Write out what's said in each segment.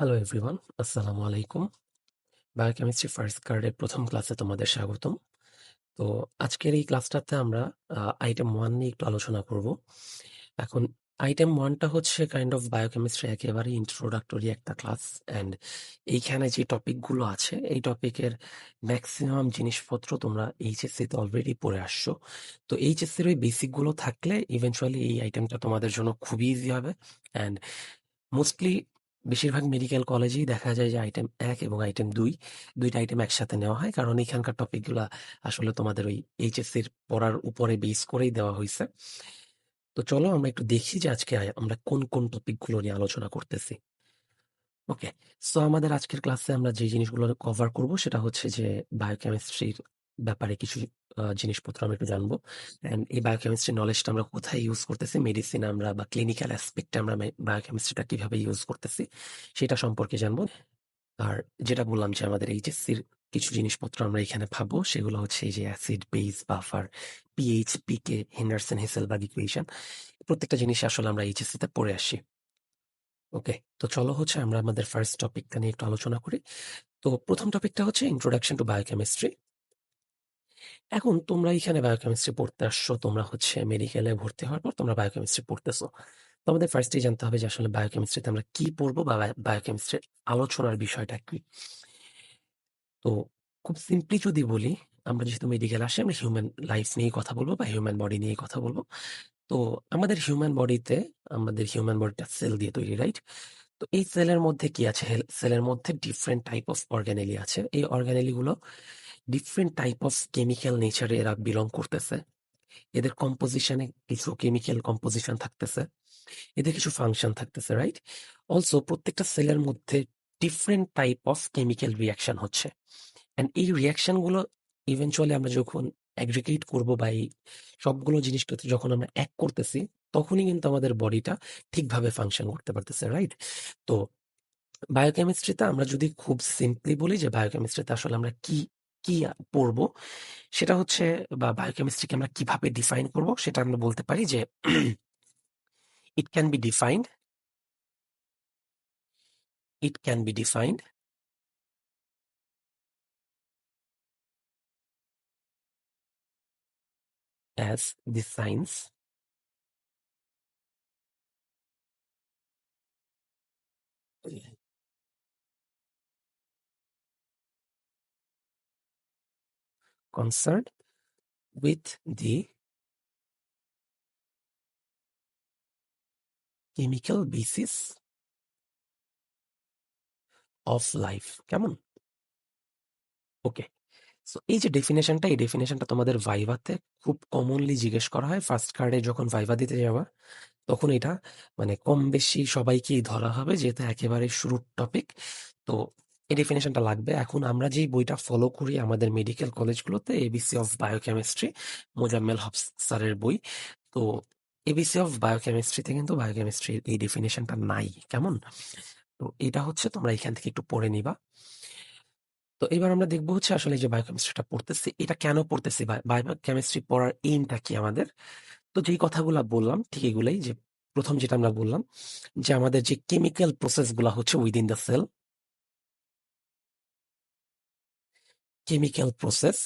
Hello everyone, আসসালামু আলাইকুম। Biochemistry first কার্ডের প্রথম ক্লাসে তোমাদের স্বাগতম। তো আজকের এই ক্লাসটাতে আমরা আইটেম 1 নিয়ে একটু আলোচনা করব। এখন আইটেম 1টা হচ্ছে কাইন্ড অফ বায়োকেমিস্ট্রি একেবারে ইন্ট্রোডাক্টরি একটা ক্লাস, অ্যান্ড এইখানে যে টপিকগুলো আছে এই টপিকের ম্যাক্সিমাম জিনিসপত্র তোমরা এইচএসসিতে অলরেডি পড়ে আসছো। তো এইচএসসির ওই বেসিকগুলো থাকলে ইভেনচুয়ালি এই আইটেমটা তোমাদের জন্য খুবই ইজি হবে। অ্যান্ড মোস্টলি বেশিরভাগ মেডিকেল কলেজেই দেখা যায় যে আইটেম 1 এবং আইটেম 2 দুইটা আইটেম একসাথে নেওয়া হয়, কারণ এখানকার টপিকগুলা আসলে তোমাদের ওই এইচএসসির পড়ার উপরে বেস করেই দেওয়া হয়েছে। তো চলো আমরা একটু দেখি যে আজকে আমরা কোন কোন টপিকগুলো নিয়ে আলোচনা করতেছি। ওকে, সো আমাদের আজকের ক্লাসে আমরা যে জিনিসগুলো কভার করব সেটা হচ্ছে যে বায়োকেমিস্ট্রির ব্যাপারে কিছু জিনিসপত্র আমরা একটু জানবো। অ্যান্ড এই বায়োকেমিস্ট্রি নলেজটা আমরা কোথায় ইউজ করতেছি, মেডিসিন আমরা বা ক্লিনিক্যাল অ্যাসপেক্টে আমরা বায়োকেমিস্ট্রিটা কিভাবে ইউজ করতেছি সেটা সম্পর্কে জানবো। আর যেটা বললাম যে আমাদের এইচএসসির কিছু জিনিসপত্র আমরা এখানে পাবো, সেগুলো হচ্ছে এই যে অ্যাসিড, বেস, বাফার, পিএইচ, পিকে, হেন্ডারসন হেসেলবার্গ ইকুয়েশন, প্রত্যেকটা জিনিস আসলে আমরা এইচএসসি তে পড়ে আসি। ওকে, তো চলো হচ্ছে আমরা আমাদের ফার্স্ট টপিকটা নিয়ে একটু আলোচনা করি। তো প্রথম টপিকটা হচ্ছে ইন্ট্রোডাকশন টু বায়োকেমিস্ট্রি। এখন তোমরা এখানে বায়োকেমিস্ট্রি পড়তে আসছো, তোমরা হচ্ছে মেডিকেলে ভর্তি হওয়ার পর তোমরা বায়োকেমিস্ট্রি পড়তেছো। তো আমাদের ফার্স্টেই জানতে হবে যে আসলে বায়োকেমিস্ট্রিতে আমরা কি পড়বো বা বায়োকেমিস্ট্রির আলোচনার বিষয়টা কি। তো খুব সিম্পলি যদি বলি, আমরা যেহেতু মেডিকেল আসি আমরা হিউম্যান লাইফ নিয়ে কথা বলবো বা হিউম্যান বডি নিয়ে কথা বলবো। তো আমাদের হিউম্যান বডিটা সেল দিয়ে তৈরি, রাইট? তো এই সেলের মধ্যে কি আছে? সেলের মধ্যে ডিফারেন্ট টাইপ অফ অর্গানেলি আছে। এই অর্গানেলি গুলো ডিফারেন্ট টাইপ অফ কেমিক্যাল নেচারে এরা বিলং করতেছে। এদের কম্পোজিশনে কিছু কেমিক্যাল কম্পোজিশন থাকতেছে, এদের কিছু ফাংশন থাকতেছে, রাইট? অলসো প্রত্যেকটা সেলের মধ্যে different type of chemical reaction হচ্ছে। অ্যান্ড এই রিয়াকশন গুলো ইভেনচুয়ালি আমরা যখন অ্যাগ্রিগেট করবো বা এই সবগুলো জিনিসপত্র যখন আমরা এক করতেছি, তখনই কিন্তু আমাদের বডিটা ঠিকভাবে ফাংশন করতে পারতেছে, রাইট? তো বায়োকেমিস্ট্রিতে আমরা যদি খুব সিম্পলি বলি যে বায়োকেমিস্ট্রিতে আসলে আমরা কি কি পড়বো, সেটা হচ্ছে বা বায়োকেমিস্ট্রিকে আমরা কিভাবে ডিফাইন করব সেটা আমরা বলতে পারি যে it can be defined it can be defined as the science concerned with the chemical basis of life। কেমন? ওকে, সো এই যে ডেফিনেশনটা, এই ডেফিনেশনটা তোমাদের ভাইভাতে খুব কমনলি জিজ্ঞেস করা হয়। ফার্স্ট কার্ডে যখন ভাইভা দিতে যাওয়া, তখন এটা মানে কম বেশি সবাইকেই ধরা হবে, যেহেতু একেবারে শুরুর টপিক। তো এই ডেফিনেশনটা লাগবে। এখন আমরা যেই বইটা ফলো করি আমাদের মেডিকেল কলেজগুলোতে, ABC of biochemistry, Mozammel Haque স্যারের বই। তো এবিসি অফ বায়োকেমিস্ট্রিতে কিন্তু বায়োকেমিস্ট্রির এই ডেফিনেশনটা নাই। কেমন? তো এটা হচ্ছে তোমরা এখান থেকে একটু পড়ে নিবা। তো এবার আমরা দেখবো হচ্ছে আসলে যে বায়োকেমিস্ট্রিটা পড়তেছি এটা কেন পড়তেছি, বায়োকেমিস্ট্রি পড়ার এইমটা কি আমাদের। তো যেই কথাগুলা বললাম ঠিক এগুলাই, যে প্রথম যেটা আমরা বললাম যে আমাদের যে কেমিক্যাল প্রসেস গুলা হচ্ছে within the cell, chemical process,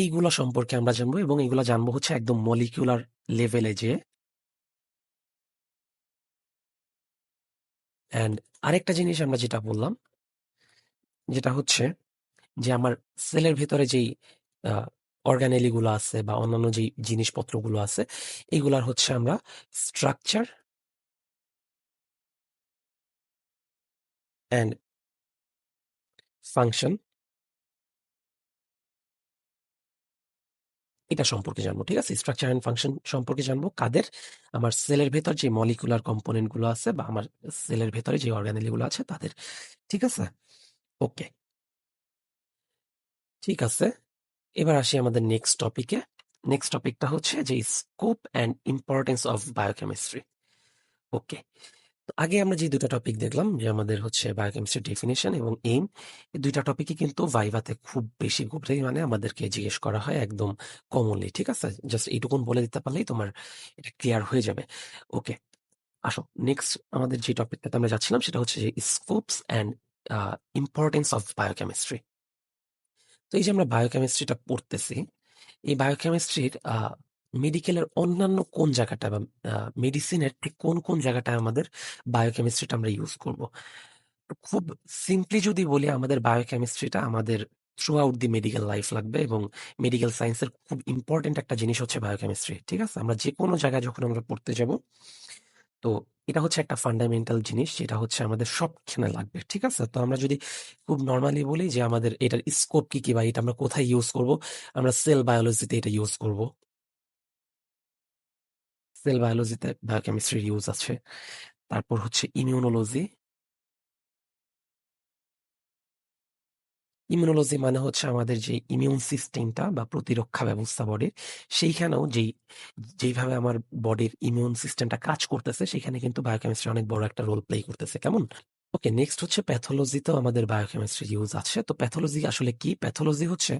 এইগুলা সম্পর্কে আমরা জানবো, এবং এইগুলা জানবো হচ্ছে একদম মলিকিউলার লেভেলে যে। অ্যান্ড আরেকটা জিনিস আমরা যেটা বললাম, যেটা হচ্ছে যে আমার সেলের ভেতরে যেই অর্গানেলি গুলো আছে বা অন্যান্য যেই জিনিসপত্রগুলো আছে, এগুলার হচ্ছে আমরা স্ট্রাকচার অ্যান্ড ফাংশন, এটা সম্পর্কে জানবো। ঠিক আছে, স্ট্রাকচার অ্যান্ড ফাংশন সম্পর্কে জানবো কাদের? আমার সেলের ভেতর যে মলিকুলার কম্পোনেন্ট গুলো আছে বা আমার সেলের ভেতরে যে অর্গানেলি গুলো আছে তাদের। ঠিক আছে, ওকে, ঠিক আছে। এবার আসি আমাদের নেক্সট টপিকে। নেক্সট টপিকটা হচ্ছে যে scope and importance of biochemistry. Okay, তো আগে আমরা যে দুটো টপিক দেখলাম যে আমাদের হচ্ছে বায়োকেমিস্ট্রি ডেফিনেশন এবং এইম, এই দুইটা টপিকই কিন্তু ভাইভাতে খুব বেশি মানে আমাদেরকে জিজ্ঞেস করা হয় একদম কমনলি। ঠিক আছে, জাস্ট এইটুকুন বলে দিতে পারলেই তোমার এটা ক্লিয়ার হয়ে যাবে। ওকে, আসো নেক্সট আমাদের যে টপিকটাতে আমরা যাচ্ছিলাম সেটা হচ্ছে যে scopes and importance of biochemistry. তো এই যে আমরা বায়োকেমিস্ট্রিটা পড়তেছি, এই বায়োকেমিস্ট্রির মেডিকেলের অন্যান্য কোন জায়গাটা বা মেডিসিনের ঠিক কোন কোন জায়গাটায় আমাদের বায়োকেমিস্ট্রিটা আমরা ইউজ করব। খুব সিম্পলি যদি বলি, আমাদের বায়োকেমিস্ট্রিটা আমাদের through out the medical life লাগবে, এবং মেডিকেল সায়েন্সের খুব ইম্পর্টেন্ট একটা জিনিস হচ্ছে বায়োকেমিস্ট্রি। ঠিক আছে, আমরা যে কোনো জায়গায় যখন আমরা পড়তে যাব, তো এটা হচ্ছে একটা ফান্ডামেন্টাল জিনিস যেটা হচ্ছে আমাদের সবখানে লাগবে। ঠিক আছে, তো আমরা যদি খুব নর্মালি বলি যে আমাদের এটার স্কোপ কি কি বা এটা আমরা কোথায় ইউজ করব, আমরা সেল বায়োলজিতে এটা ইউজ করব। সেল বায়োলজিতে বায়োকেমিস্ট্রির ইউজ আছে। তারপর হচ্ছে ইমিউনোলজি। ইমিউনোলজি মানে হচ্ছে আমাদের যে ইমিউন সিস্টেমটা বা প্রতিরক্ষা ব্যবস্থা বডির, সেইখানেও যেইভাবে আমার বডির ইমিউন সিস্টেমটা কাজ করতেছে, সেখানে কিন্তু বায়োকেমিস্ট্রি অনেক বড় একটা রোল প্লে করতেছে। কেমন? ওকে, নেক্সট হচ্ছে প্যাথোলজিতেও আমাদের বায়োকেমিস্ট্রি ইউজ আছে। তো প্যাথোলজি আসলে কি? প্যাথোলজি হচ্ছে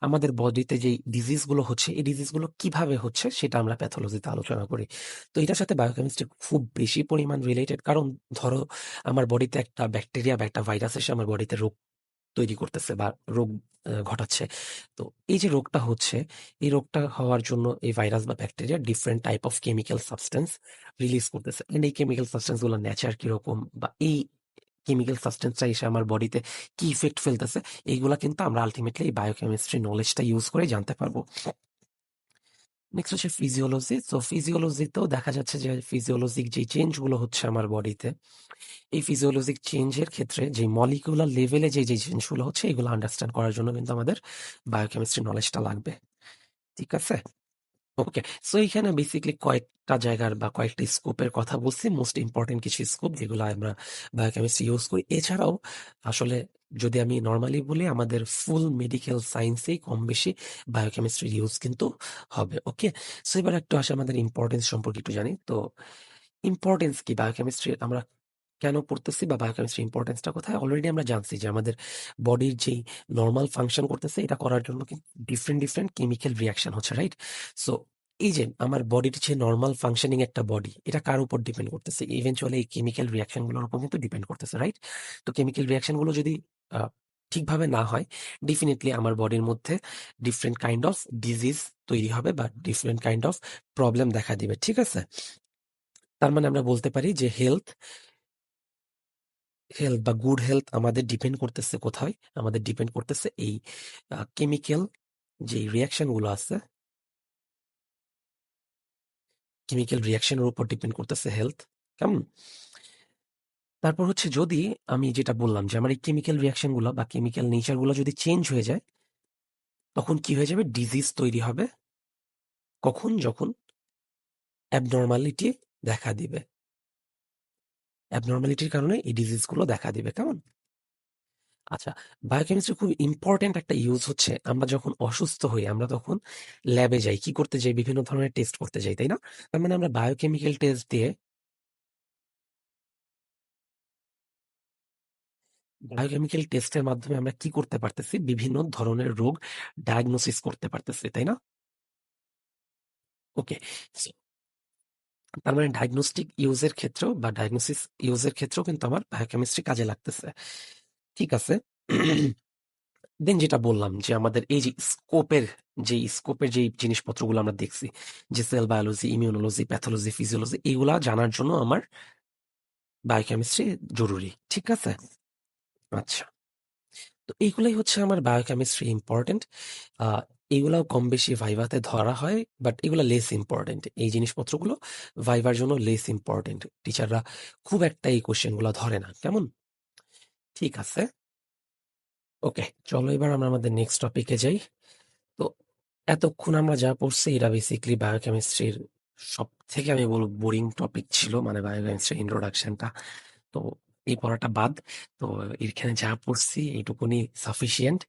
আমাদের বডিতে যে ডিজিজ গুলো হচ্ছে, এই ডিজিজ গুলো কিভাবে হচ্ছে সেটা আমরা প্যাথোলজিতে আলোচনা করি। তো এটার সাথে বায়োকেমিস্ট্রি খুব বেশি পরিমাণ রিলেটেড, কারণ ধরো আমার বডিতে একটা ব্যাকটেরিয়া বা একটা ভাইরাস এসে আমার বডিতে রোগ তৈরি করতেছে বা রোগ ঘটাচ্ছে। তো এই যে রোগটা হচ্ছে, এই রোগটা হওয়ার জন্য এই ভাইরাস বা bacteria different type of chemical substance release করতেছে। এন্ড এই কেমিক্যাল সাবস্টেন্স গুলো নেচার কিরকম বা এই কেমিক্যাল সাবস্টেন্সটা এসে আমার বডিতে কি ইফেক্ট ফেলতেছে, এইগুলা কিন্তু আমরা আলটিমেটলি এই বায়োকেমিস্ট্রি নলেজটা ইউজ করে জানতে পারবো। নেক্সট হচ্ছে ফিজিওলজি। তো ফিজিওলজিতেও দেখা যাচ্ছে যে ফিজিওলজিক যে চেঞ্জ গুলো হচ্ছে আমার বডিতে, এই ফিজিওলজিক চেঞ্জের ক্ষেত্রে যে মলিকুলার লেভেলে যে যে চেঞ্জগুলো হচ্ছে, এগুলো আন্ডারস্ট্যান্ড করার জন্য কিন্তু আমাদের বায়োকেমিস্ট্রি নলেজটা লাগবে। ঠিক আছে, ওকে। সো এইখানে বেসিকলি কয়েকটা জায়গার বা কয়েকটা স্কোপের কথা বলছি, মোস্ট ইম্পর্টেন্ট কিছু স্কোপ যেগুলো আমরা বায়োকেমিস্ট্রি ইউজ করি। এছাড়াও আসলে যদি আমি নর্মালি বলি, আমাদের ফুল মেডিকেল সায়েন্সেই কম বেশি বায়োকেমিস্ট্রি ইউজ কিন্তু হবে। ওকে, সো এবার একটু আসে আমাদের ইম্পর্টেন্স সম্পর্কে একটু জানি। তো ইম্পর্টেন্স কি বায়োকেমিস্ট্রি, আমরা কেন পড়তেছি বা বায়োকেমিস্ট্রি ইম্পর্টেন্সটা কোথায়, অলরেডি আমরা জানছি যে আমাদের বডির যেই নর্মাল ফাংশন করতেছে, এটা করার জন্য কিন্তু ডিফারেন্ট ডিফারেন্ট কেমিক্যাল রিয়াকশন হচ্ছে, রাইট? সো এই যে আমার বডির যে নর্মাল ফাংশনিং একটা বডি, এটা কার উপর ডিপেন্ড করতেছে? ইভেনচুয়ালি এই কেমিক্যাল রিয়াকশন গুলোর উপর কিন্তু ডিপেন্ড করতেছে, রাইট? তো কেমিক্যাল রিয়াকশন গুলো যদি আহ, ঠিকভাবে না হয়, ডেফিনেটলি আমার বডির মধ্যে ডিফারেন্ট কাইন্ড অফ ডিজিজ তৈরি হবে বা ডিফারেন্ট কাইন্ড অফ প্রবলেম দেখা দিবে। ঠিক আছে, তার মানে আমরা বলতে পারি যে হেলথ হেলথ বা গুড হেলথ আমাদের ডিপেন্ড করতেছে কোথায়? আমাদের ডিপেন্ড করতেছে এই কেমিক্যাল যে রিয়াকশন গুলো আছে, কেমিক্যাল রিয়াকশনের উপর ডিপেন্ড করতেছে হেলথ। কেমন? তারপর হচ্ছে যদি আমি যেটা বললাম যে আমার এই কেমিক্যাল রিয়াকশন গুলো বা কেমিক্যাল নেচার গুলো যদি চেঞ্জ হয়ে যায়, তখন কি হয়ে যাবে? ডিজিজ তৈরি হবে। কখন? যখন অ্যাবনর্মালিটি দেখা দিবে। অ্যাবনর্মালিটির কারণে এই ডিজিজ গুলো দেখা দিবে। কেমন? আচ্ছা, বায়োকেমিস্ট্রি খুব ইম্পর্টেন্ট একটা ইউজ হচ্ছে আমরা যখন অসুস্থ হই, আমরা তখন ল্যাবে যাই, কি করতে যাই? বিভিন্ন ধরনের টেস্ট করতে যাই, তাই না? তার মানে আমরা বায়োকেমিক্যাল টেস্ট দিয়ে, বায়োকেমিক্যাল টেস্টের মাধ্যমে আমরা কি করতে পারতেছি? বিভিন্ন ধরনের রোগ ডায়াগনোসিস করতে পারতেছি, তাই না? ওকে, তার মানে ডায়াগনস্টিক ইউজের ক্ষেত্রেও বা ডায়াগনোসিস ইউজের ক্ষেত্রেও কিন্তু আমার বায়োকেমিস্ট্রি কাজে লাগতেছে। ঠিক আছে, দেন যেটা বললাম যে আমাদের এই যে স্কোপের যে জিনিসপত্রগুলো আমরা দেখছি, যে sell biology, immunology, pathology, physiology, এগুলা জানার জন্য আমার বায়োকেমিস্ট্রি জরুরি। ঠিক আছে, আচ্ছা। তো এইগুলাই হচ্ছে আমার বায়োকেমিস্ট্রি ইম্পর্টেন্ট। আহ এগুলাও কম বেশি ভাইভাতে ধরা হয়, বাট এগুলা লেস ইম্পর্টেন্ট। এই জিনিসপত্রগুলো ভাইবার জন্য লেস ইম্পর্টেন্ট, টিচাররা খুব একটা এই কোশ্চেন গুলা ধরে না। কেমন? ঠিক আছে, ওকে, চলো এবার আমরা আমাদের নেক্সট টপিকে যাই। তো এতক্ষণ আমরা যা পড়ছি, এটা বেসিকলি বায়োকেমিস্ট্রির সব থেকে আমি বলবো বোরিং টপিক ছিল, মানে বায়োকেমিস্ট্রি ইন্ট্রোডাকশনটা। তো এই পড়াটা বাদ। তো এখানে যা পড়ছি এইটুকুনি সাফিসিয়েন্ট,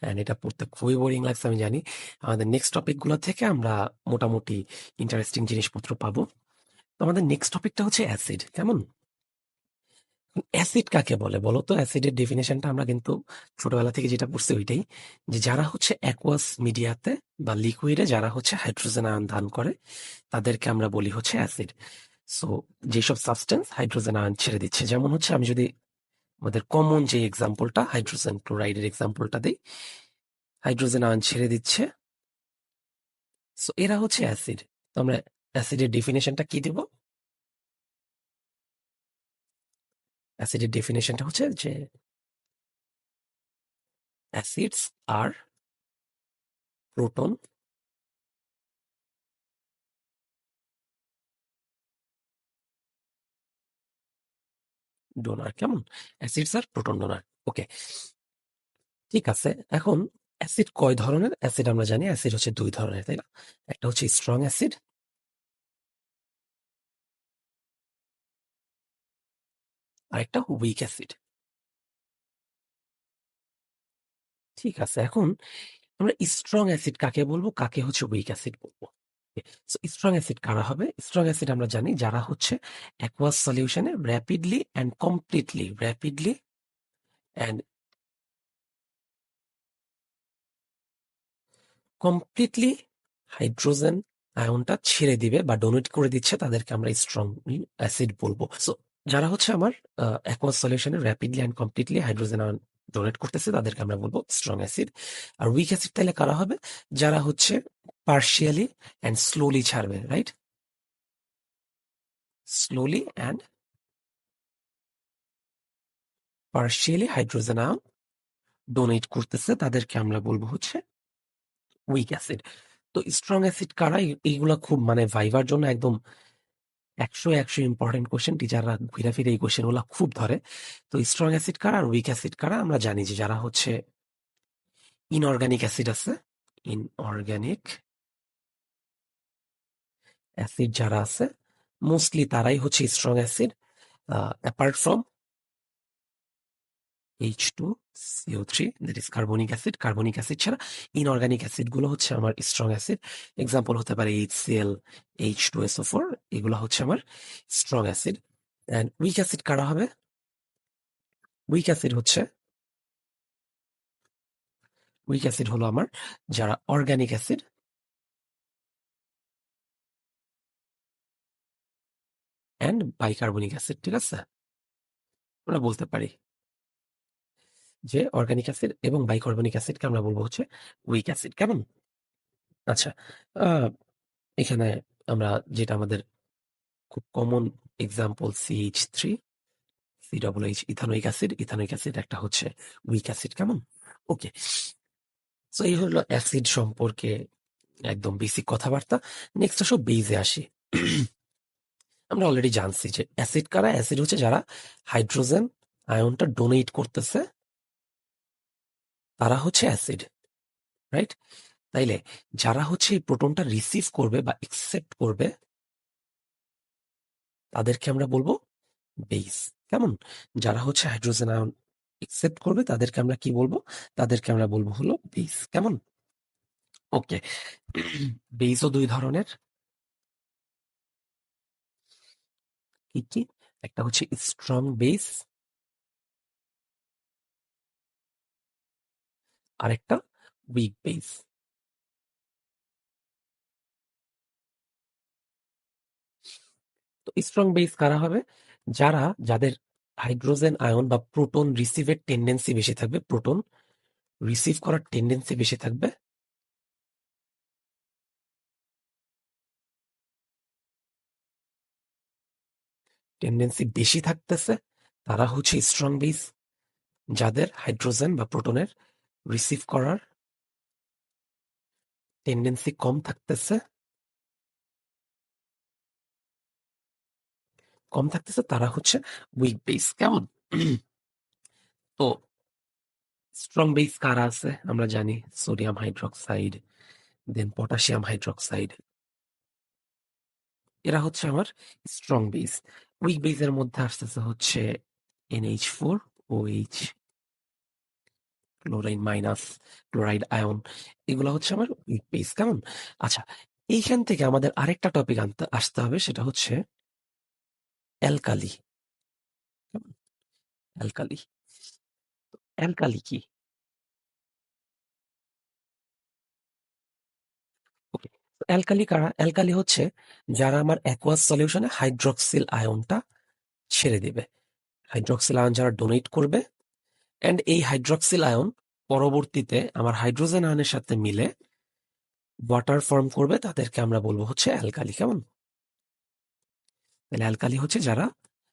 এন্ড এটা পড়তে খুবই বোরিং লাগছে আমি জানি। আমাদের নেক্সট টপিক গুলো থেকে আমরা মোটামুটি ইন্টারেস্টিং জিনিসপত্র পাবো। তো আমাদের নেক্সট টপিকটা হচ্ছে অ্যাসিড। কেমন? অ্যাসিড কাকে বলে বলো তো? অ্যাসিডের ডেফিনেশনটা আমরা কিন্তু ছোটবেলা থেকে যেটা পড়ছি ওইটাই, যে যারা হচ্ছে অ্যাকুয়াস মিডিয়াতে বা লিকুইডে যারা হচ্ছে হাইড্রোজেন আয়ন দান করে, তাদেরকে আমরা বলি হচ্ছে অ্যাসিড। সো যেসব সাবস্টেন্স হাইড্রোজেন আয়ন ছেড়ে দিচ্ছে, যেমন হচ্ছে আমি যদি আমাদের কমন যে এক্সাম্পলটা হাইড্রোজেন ক্লোরাইডের এক্সাম্পলটা দিই, হাইড্রোজেন আয়ন ছেড়ে দিচ্ছে, সো এরা হচ্ছে অ্যাসিড। তো আমরা অ্যাসিডের ডেফিনেশনটা কি দিব? অ্যাসিডের ডেফিনেশনটা হচ্ছে যে অ্যাসিডস আর প্রোটন ডোনার। কেমন? অ্যাসিডস আর প্রোটন ডোনার। ওকে, ঠিক আছে। এখন অ্যাসিড কয় ধরনের? অ্যাসিড আমরা জানি অ্যাসিড হচ্ছে দুই ধরনের, তাই না? একটা হচ্ছে স্ট্রং অ্যাসিড, আর একটা উইক অ্যাসিড। ঠিক আছে, এখন আমরা স্ট্রং অ্যাসিড কাকে বলবো, কাকে হচ্ছে উইক অ্যাসিড বলবো? স্ট্রং অ্যাসিড কারা হবে? স্ট্রং অ্যাসিড আমরা জানি যারা হচ্ছে অ্যাকুয়াস সলিউশনে র্যাপিডলি হাইড্রোজেন আয়নটা ছেড়ে দিবে বা ডোনেট করে দিচ্ছে, তাদেরকে আমরা স্ট্রং অ্যাসিড বলবো। সো যারা হচ্ছে আমার অ্যাকুয়াস সলিউশনে rapidly and completely hydrogen ion donate করতেছে, তাদেরকে আমরা বলবো স্ট্রং অ্যাসিড। আর উইক অ্যাসিড তাহলে কারা হবে? যারা হচ্ছে পার্শিয়ালি অ্যান্ড স্লোলি ছাড়বে, right? Slowly and partially hydrogen ion donate করতেছে, তাদেরকে আমরা বলবো হচ্ছে উইক অ্যাসিড। তো স্ট্রং অ্যাসিড কারা? এইগুলা খুব মানে ভাইবার জন্য একদম 100 ইম্পর্টেন্ট কোশ্চেন। টিচাররা ঘুরে ফিরে এই কোশ্চেন গুলা খুব ধরে। তো স্ট্রং অ্যাসিড কারা আর উইক অ্যাসিড কারা? আমরা জানি যে যারা হচ্ছে ইনঅর্গানিক অ্যাসিড আছে, ইনঅর্গানিক অ্যাসিড যারা আছে মোস্টলি তারাই হচ্ছে strong acid, apart from H2CO3, that is carbonic acid. Carbonic acid ছাড়া ইনঅর্গানিক অ্যাসিড গুলো হচ্ছে আমার স্ট্রং অ্যাসিড। এক্সাম্পল হতে পারে HCl, H2SO4, এগুলো হচ্ছে আমার strong acid. And weak acid কারা হবে? উইক অ্যাসিড হলো আমার যারা অর্গানিক অ্যাসিড অ্যান্ড বাইকার্বনিক অ্যাসিড। ঠিক আছে, আমরা বলতে পারি যে অর্গানিক অ্যাসিড এবং বাইকার্বনিক অ্যাসিডকে আমরা বলবো হচ্ছে উইক অ্যাসিড। কেমন? আচ্ছা, আহ, এখানে আমরা যেটা আমাদের খুব common example CH3, COOH, ethanoic acid. Ethanoic acid একটা হচ্ছে উইক অ্যাসিড। কেমন? ওকে, সো এই হলো অ্যাসিড সম্পর্কে একদম বেসিক কথাবার্তা। নেক্সট আসো বেইজে আসি। আমরা অলরেডি জানছি যে অ্যাসিড কারা। অ্যাসিড হচ্ছে যারা হাইড্রোজেন আয়নটা ডোনেট করতেছে, তারা হচ্ছে অ্যাসিড, রাইট? তাইলে যারা হচ্ছে এই প্রোটনটা রিসিভ করবে বা একসেপ্ট করবে, তাদেরকে আমরা বলবো বেস। কেমন? যারা হচ্ছে হাইড্রোজেন আয়ন একসেপ্ট করবে, তাদেরকে আমরা কি বলবো? তাদেরকে আমরা বলবো হলো বেস। কেমন? ওকে, বেসও দুই ধরনের। কি কি? একটা হচ্ছে স্ট্রং বেস, আরেকটা উইক বেস। তো স্ট্রং বেস কারা হবে? যাদের হাইড্রোজেন আয়ন বা প্রোটন রিসিভের টেন্ডেন্সি বেশি থাকবে, প্রোটন রিসিভ করার টেন্ডেন্সি বেশি থাকবে, টেন্ডেন্সি বেশি থাকতেছে, তারা হচ্ছে স্ট্রং বেস। যাদের হাইড্রোজেন বা প্রোটনের রিসিভ করার টেন্ডেন্সি কম থাকতেছে, তারা হচ্ছে উইক বেস। কেমন? তো স্ট্রং বেস কারা আছে আমরা জানি, সোডিয়াম হাইড্রোক্সাইড, দেন পটাশিয়াম হাইড্রোক্সাইড, এরা হচ্ছে আমার স্ট্রং বেস। উইক বেসের মধ্যে আসতেছে হচ্ছে NH4OH, chloride minus, chloride ion, এগুলো হচ্ছে আমার উইক বেস। কেমন? আচ্ছা, এইখান থেকে আমাদের আরেকটা টপিক আসতে হবে, সেটা হচ্ছে অ্যালকালি। কেমন? অ্যালকালি, অ্যালকালি কি? ওকে, অ্যালকালি কারা? অ্যালকালি হচ্ছে যারা আমার অ্যাকুয়াস সলিউশনে হাইড্রক্সিল আয়নটা ছেড়ে দিবে, হাইড্রক্সিল আয়ন যারা ডোনেট করবে, অ্যান্ড এই হাইড্রক্সিল আয়ন পরবর্তীতে আমার হাইড্রোজেন আয়নের সাথে মিলে ওয়াটার ফর্ম করবে, তাদেরকে আমরা বলবো হচ্ছে অ্যালকালি। কেমন? তাহলে অ্যালকালি হচ্ছে যারা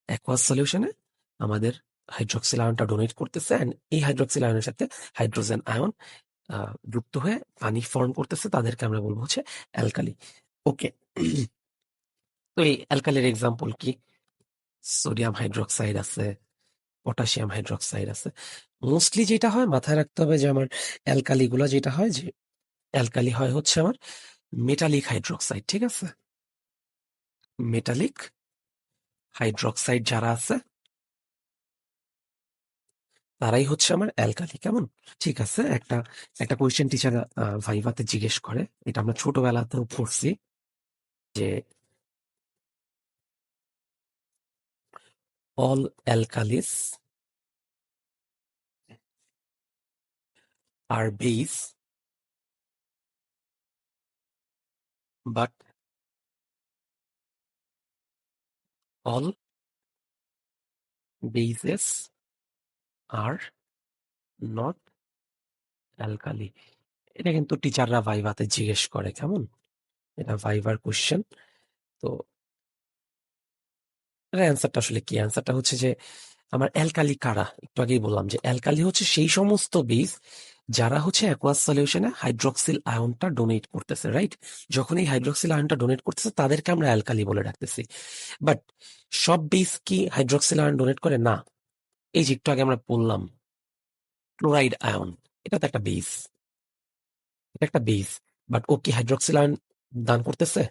অ্যাকুয়াস সলিউশনে আমাদের হাইড্রক্সিল আয়নটা ডোনেট করতেছে, অ্যান্ড এই হাইড্রক্সিল আয়নের সাথে হাইড্রোজেন আয়ন যুক্ত হয়ে পানি ফর্ম করতেছে, তাদেরকে আমরা বলবো হচ্ছে অ্যালকালি। ওকে, তো এই অ্যালকালির এক্সাম্পল কি? সোডিয়াম হাইড্রক্সাইড আছে, পটাশিয়াম হাইড্রক্সাইড আছে। মোস্টলি যেটা হয় মাথায় রাখতে হবে যে আমার অ্যালকালি গুলা যেটা হয় যে অ্যালকালি হয় হচ্ছে আমার মেটালিক হাইড্রক্সাইড। ঠিক আছে, মেটালিক হাইড্রক্সাইড যারা আছে তারাই হচ্ছে আমার অ্যালকালি। কেমন? ঠিক আছে, একটা একটা কোয়েশ্চেন টিচার ভাইভাতে জিজ্ঞেস করে, এটা আমরা ছোটবেলাতেও পড়ছি, যে all alkalis are base but all bases are not alkali। এটা কিন্তু টিচাররা ভাইভাতে জিজ্ঞেস করে। কেমন? এটা ভাইভার কোশ্চেন। তো এর অ্যান্সারটা আসলে কি? অ্যান্সারটা হচ্ছে যে আমার অ্যালকালি কারা, একটু আগেই বললাম যে অ্যালকালি হচ্ছে সেই সমস্ত বেস যারা হচ্ছে অ্যাকুয়াস সলিউশনে হাইড্রক্সিল আয়নটা ডোনেট করতেছে, রাইট? যখন এই হাইড্রক্সিল আয়নটা ডোনেট করতেছে তাদেরকে আমরা অ্যালকালি বলে রাখতেছি। বাট সব বেস কি হাইড্রক্সিল আয়ন ডোনেট করে? না। এই যে একটু আগে আমরা বললাম ক্লোরাইড আয়ন, এটা তো একটা বেস, এটা একটা বেস, বাট ও কি হাইড্রক্সিল আয়ন দান করতেছে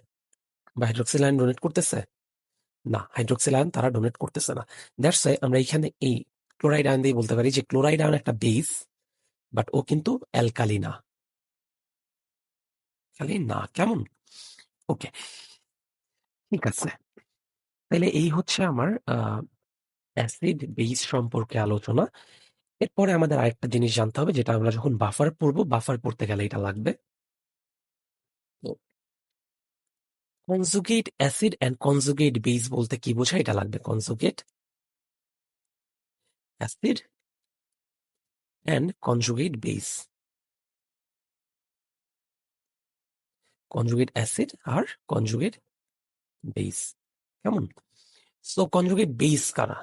বা হাইড্রক্সিল আয়ন ডোনেট করতেছে? না, হাইড্রক্সিল আয়ন তারা ডোনেট করতেছে না। দ্যাটস ওয়াই আমরা এখানে এই ক্লোরাইড আয়ন দিয়ে বলতে পারি যে ক্লোরাইড আয়ন একটা বেস, বাট ও কিন্তু অ্যালকালি না। অ্যালকালি না। কেমন? ওকে, ঠিক আছে। তাহলে এই হচ্ছে আমার অ্যাসিড বেস সম্পর্কে আলোচনা। এরপরে আমাদের আরেকটা জিনিস জানতে হবে, যেটা আমরা যখন বাফার পড়বো, বাফার পড়তে গেলে এটা লাগবে। তো conjugate acid and conjugate base বলতে কি বোঝায়? এটা লাগবে। Conjugate acid and conjugate base, conjugate acid আর কনজুগেট বেস। কেমন? সো কনজুগেট বেস কারা?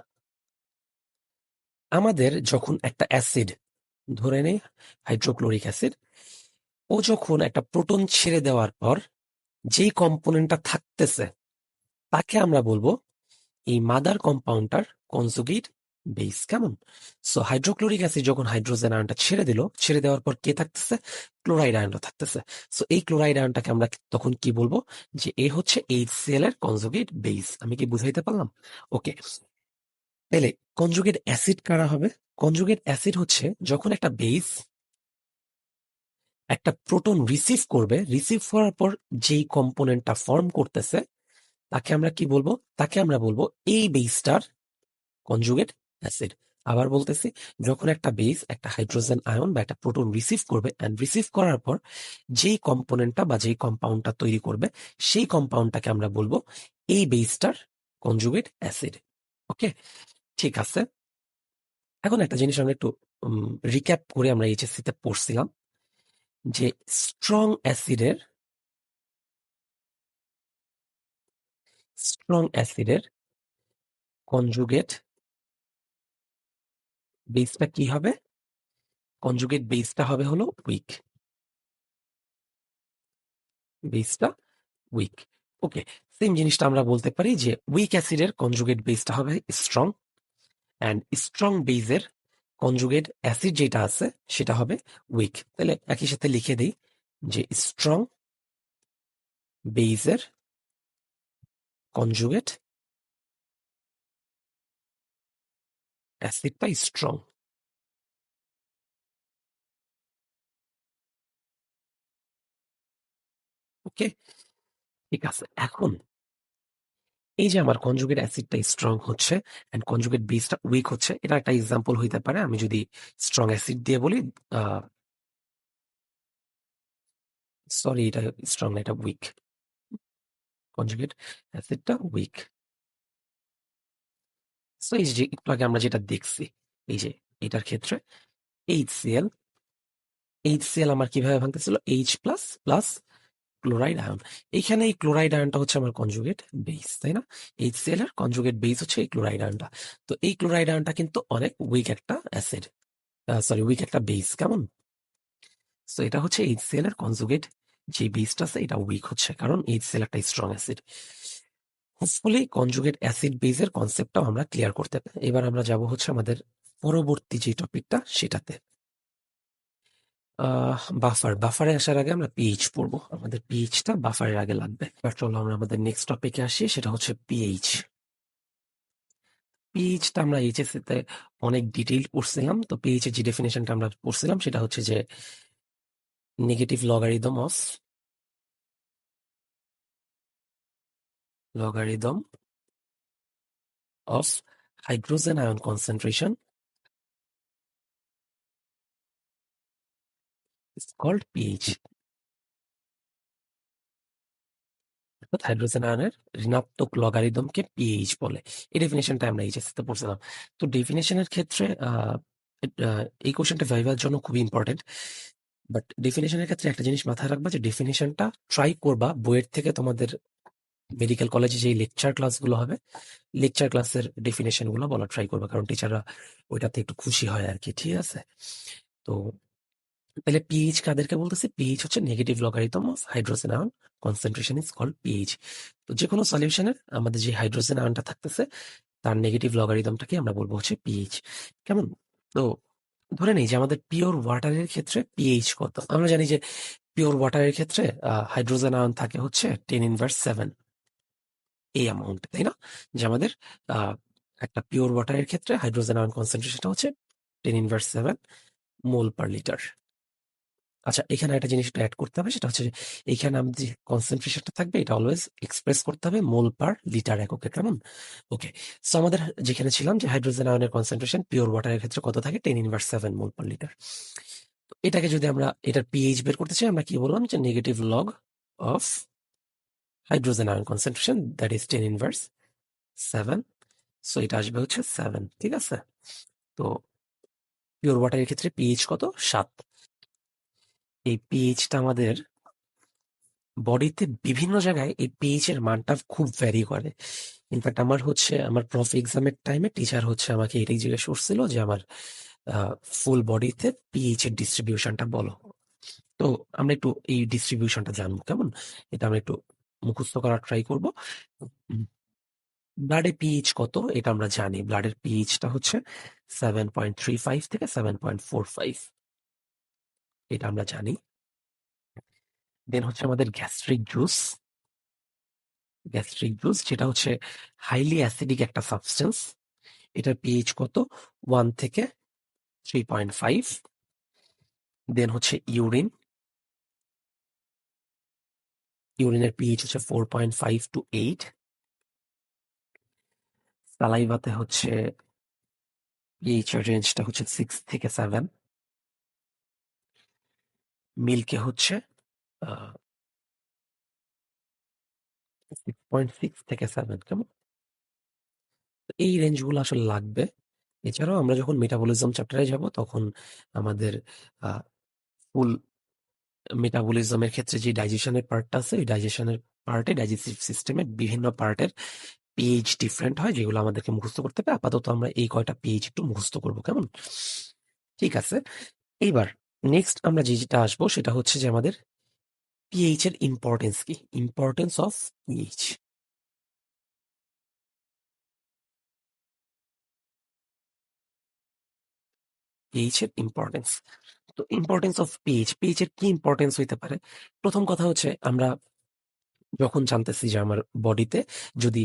আমাদের যখন একটা অ্যাসিড, ধরে নেই হাইড্রোক্লোরিক অ্যাসিড, ও যখন একটা প্রোটন ছেড়ে দেওয়ার পর যেই কম্পোনেন্টটা থাকতেছে তাকে আমরা বলবো এই মাদার কম্পাউন্ডটার কনজুগেট বেস। কেমন? সো হাইড্রোক্লোরিক অ্যাসিড যখন হাইড্রোজেন আয়নটা ছেড়ে দিল, ছেড়ে দেওয়ার পর কে থাকতেছে? ক্লোরাইড আয়নটা থাকতেছে। সো এই ক্লোরাইড আয়নটাকে আমরা তখন কি বলবো? যে এ হচ্ছে HCl এর কনজুগেট বেস। আমি কি বুঝাইতে পারলাম? ওকে, তাহলে কনজুগেট অ্যাসিড কারা হবে? কনজুগেট অ্যাসিড হচ্ছে যখন একটা বেস একটা প্রোটন রিসিভ করবে, রিসিভ করার পর যেই কম্পোনেন্টটা ফর্ম করতেছে তাকে আমরা কি বলবো? তাকে আমরা বলবো এই বেসটার কনজুগেট অ্যাসিড। আবার বলতেছি, যখন একটা বেস একটা হাইড্রোজেন আয়ন বা একটা প্রোটন রিসিভ করবে, এন্ড রিসিভ করার পর যেই কম্পোনেন্টটা বা যেই কম্পাউন্ডটা তৈরি করবে, সেই কম্পাউন্ডটাকে আমরা বলবো এই বেসটার কনজুগেট অ্যাসিড। ওকে, ঠিক আছে। এখন একটা জিনিস আমরা একটু রিক্যাপ করে, আমরা এইচএসসি তে পড়ছিলাম যে স্ট্রং অ্যাসিডের কনজুগেট বেসটা কি হবে? কনজুগেট বেসটা হবে হলো উইক, বেসটা উইক। ওকে, সেম জিনিসটা আমরা বলতে পারি যে উইক অ্যাসিডের কনজুগেট বেসটা হবে স্ট্রং, অ্যান্ড স্ট্রং বেসের কনজুগেট অ্যাসিড যেটা আছে সেটা হবে উইক। তাহলে একই সাথে লিখে দিই যে স্ট্রং বেসের কনজুগেট অ্যাসিডটা স্ট্রং। ওকে, ঠিক আছে। এখন এই যে আমার কনজুগেট অ্যাসিডটা স্ট্রং হচ্ছে এন্ড কনজুগেট বেসটা উইক হচ্ছে, এটা একটা এক্সাম্পল হইতে পারে। আমি যদি স্ট্রং অ্যাসিড দিয়ে বলি, সরি এটা স্ট্রং না, এটা উইক। কনজুগেট অ্যাসিডটা উইক। সো এই যে একটু আগে আমরা যেটা দেখছি, এই যে এটার ক্ষেত্রে HCl, HCl আমার কিভাবে ভাঙতেছিল, H plus plus chloride ion. এইখানে এই ক্লোরাইড আয়নটা হচ্ছে আমার কনজুগেট বেস, তাই না? HCl এর কনজুগেট বেস হচ্ছে এই ক্লোরাইড আয়নটা। তো এই ক্লোরাইড আয়নটা কিন্তু অনেক উইক একটা অ্যাসিড, সরি উইক একটা বেস, কেমন? সো এটা হচ্ছে HCl এর কনজুগেট যে বেসটা আছে এটা উইক হচ্ছে, কারণ HCl একটা strong acid. Hopefully conjugate acid বেসের কনসেপ্টটাও আমরা ক্লিয়ার করতে পারি। এবার আমরা যাব হচ্ছে আমাদের পরবর্তী যে টপিকটা সেটাতে, বাফারে আসার আগে আমরা পিএইচ পড়বো। আমাদের পিএইচটা বাফারের আগে লাগবে। এবার চলো আমরা আমাদের নেক্সট টপিকে আসি, সেটা হচ্ছে পিএইচ। পিএইচটা আমরা এইচএসসি তে অনেক ডিটেইল পড়ছিলাম। তো পিএইচ এর যে ডেফিনেশনটা আমরা পড়ছিলাম সেটা হচ্ছে যে negative logarithm of hydrogen ion concentration is called pH. অর্থাৎ হাইড্রোজেন আয়নের ঋণাত্মক লগারিদমকে পিএইচ বলে। এই ডেফিনেশনটা আমরা এইচএসসি তে পড়ছিলাম। তো ডেফিনেশনের ক্ষেত্রে এই কোশ্চেনটা ভাইবার জন্য খুবই ইম্পর্টেন্ট। বাট ডেফিনেশনের ক্ষেত্রে একটা জিনিস মাথায় রাখবা, যে ডেফিনেশনটা ট্রাই করবা বইয়ের থেকে তোমাদের মেডিকেল কলেজে যে লেকচার ক্লাসগুলো হবে, লেকচার ক্লাসের ডেফিনেশন গুলো বলা ট্রাই করবা, কারণ টিচাররা ওইটাতে একটু খুশি হয় আর কি, ঠিক আছে? তো তাহলে পিএইচ কাদেরকে বলতেছে? পিএইচ হচ্ছে negative logarithm of hydrogen ion concentration is called pH. তো যে কোনো সলিউশনের আমাদের যে হাইড্রোজেন আয়নটা থাকতেছে তার নেগেটিভ লগারিদমটাকে আমরা বলবো হচ্ছে পিএইচ, কেমন? তো ধরে নেই যে আমাদের পিওর ওয়াটারের ক্ষেত্রে পিএইচ কত। আমরা জানি যে পিওর ওয়াটারের ক্ষেত্রে হাইড্রোজেন আয়ন থাকে হচ্ছে 10⁻⁷, এই অ্যামাউন্ট, তাই না? যে আমাদের আহ, একটা পিওর ওয়াটারের ক্ষেত্রে হাইড্রোজেন আয়ন কনসেন্ট্রেশনটা হচ্ছে 10⁻⁷ মোল পার লিটার। আচ্ছা, এখানে একটা জিনিস অ্যাড করতে হবে, সেটা হচ্ছে যে এইখানে আমাদের যে কনসেন্ট্রেশনটা থাকবে এটা অলওয়েজ এক্সপ্রেস করতে হবে মোল পার লিটার এককে, কেমন? ওকে। সো আমাদের যেখানে ছিলাম যে হাইড্রোজেন আয়নের কনসেন্ট্রেশন পিওর ওয়াটারের ক্ষেত্রে কত থাকে, 10⁻⁷ মোল পার লিটার। এটাকে যদি আমরা এটার পিএইচ বের করতে চাই, আমরা কি বললাম, যে negative log of hydrogen ion concentration, that is 10⁻⁷। So এটা আসবে হচ্ছে 7, ঠিক আছে? তো পিওর ওয়াটারের ক্ষেত্রে পিএইচ কত? 7। এই পিএইচটা আমাদের বডিতে বিভিন্ন জায়গায় এই পিএইচ এর মানটা খুব ভ্যারি করে। ইনফ্যাক্ট আমার প্রফ এক্সামের টাইমে টিচার হচ্ছে আমাকে এটাই জিজ্ঞেস করছিল যে আমার ফুল বডিতে পিএইচ এর ডিস্ট্রিবিউশনটা বলো। তো আমরা একটু এই ডিস্ট্রিবিউশনটা জানবো, কেমন? এটা আমরা একটু মুখস্থ করার ট্রাই করবো। ব্লাডে পিএইচ কত এটা আমরা জানি। ব্লাডের পিএইচটা হচ্ছে 7.35 থেকে 7.45, এটা আমরা জানি। দেন হচ্ছে আমাদের গ্যাস্ট্রিক জুস যেটা হচ্ছে হাইলি অ্যাসিডিক একটা সাবস্টেন্স, এটার পিএইচ কত? 1 থেকে 3.5। দেন হচ্ছে ইউরিনের পিএইচ হচ্ছে 4.5 to 8। সালাইভাতে হচ্ছে পিএইচ এর রেঞ্জটা হচ্ছে 6 থেকে 7। মিল্কে হচ্ছে 6.6 থেকে 7, কেমন? এই রেঞ্জগুলো আসলে লাগবে। এছাড়াও আমরা যখন মেটাবলিজম চ্যাপ্টারে যাব তখন আমাদের ফুল মেটাবলিজমের ক্ষেত্রে যে ডাইজেশনের পার্টটা আছে, ওই ডাইজেশনের পার্টে ডাইজেস্টিভ সিস্টেমের বিভিন্ন পার্টের পিএইচ ডিফারেন্ট হয়, যেগুলো আমাদেরকে মুখস্থ করতে হবে। আপাতত আমরা এই কয়টা পিএইচ একটু মুখস্থ করবো, কেমন? ঠিক আছে। এইবার নেক্সট আমরা যেটা আসবো সেটা হচ্ছে যে আমাদের পিএইচ এর ইম্পর্টেন্স কি, ইম্পর্টেন্স অফ পিএইচ। পিএইচ এর ইম্পর্টেন্স। তো ইম্পর্টেন্স অফ পিএইচ এর কি ইম্পর্টেন্স হইতে পারে? প্রথম কথা হচ্ছে আমরা যখন জানতেছি যে আমার বডিতে যদি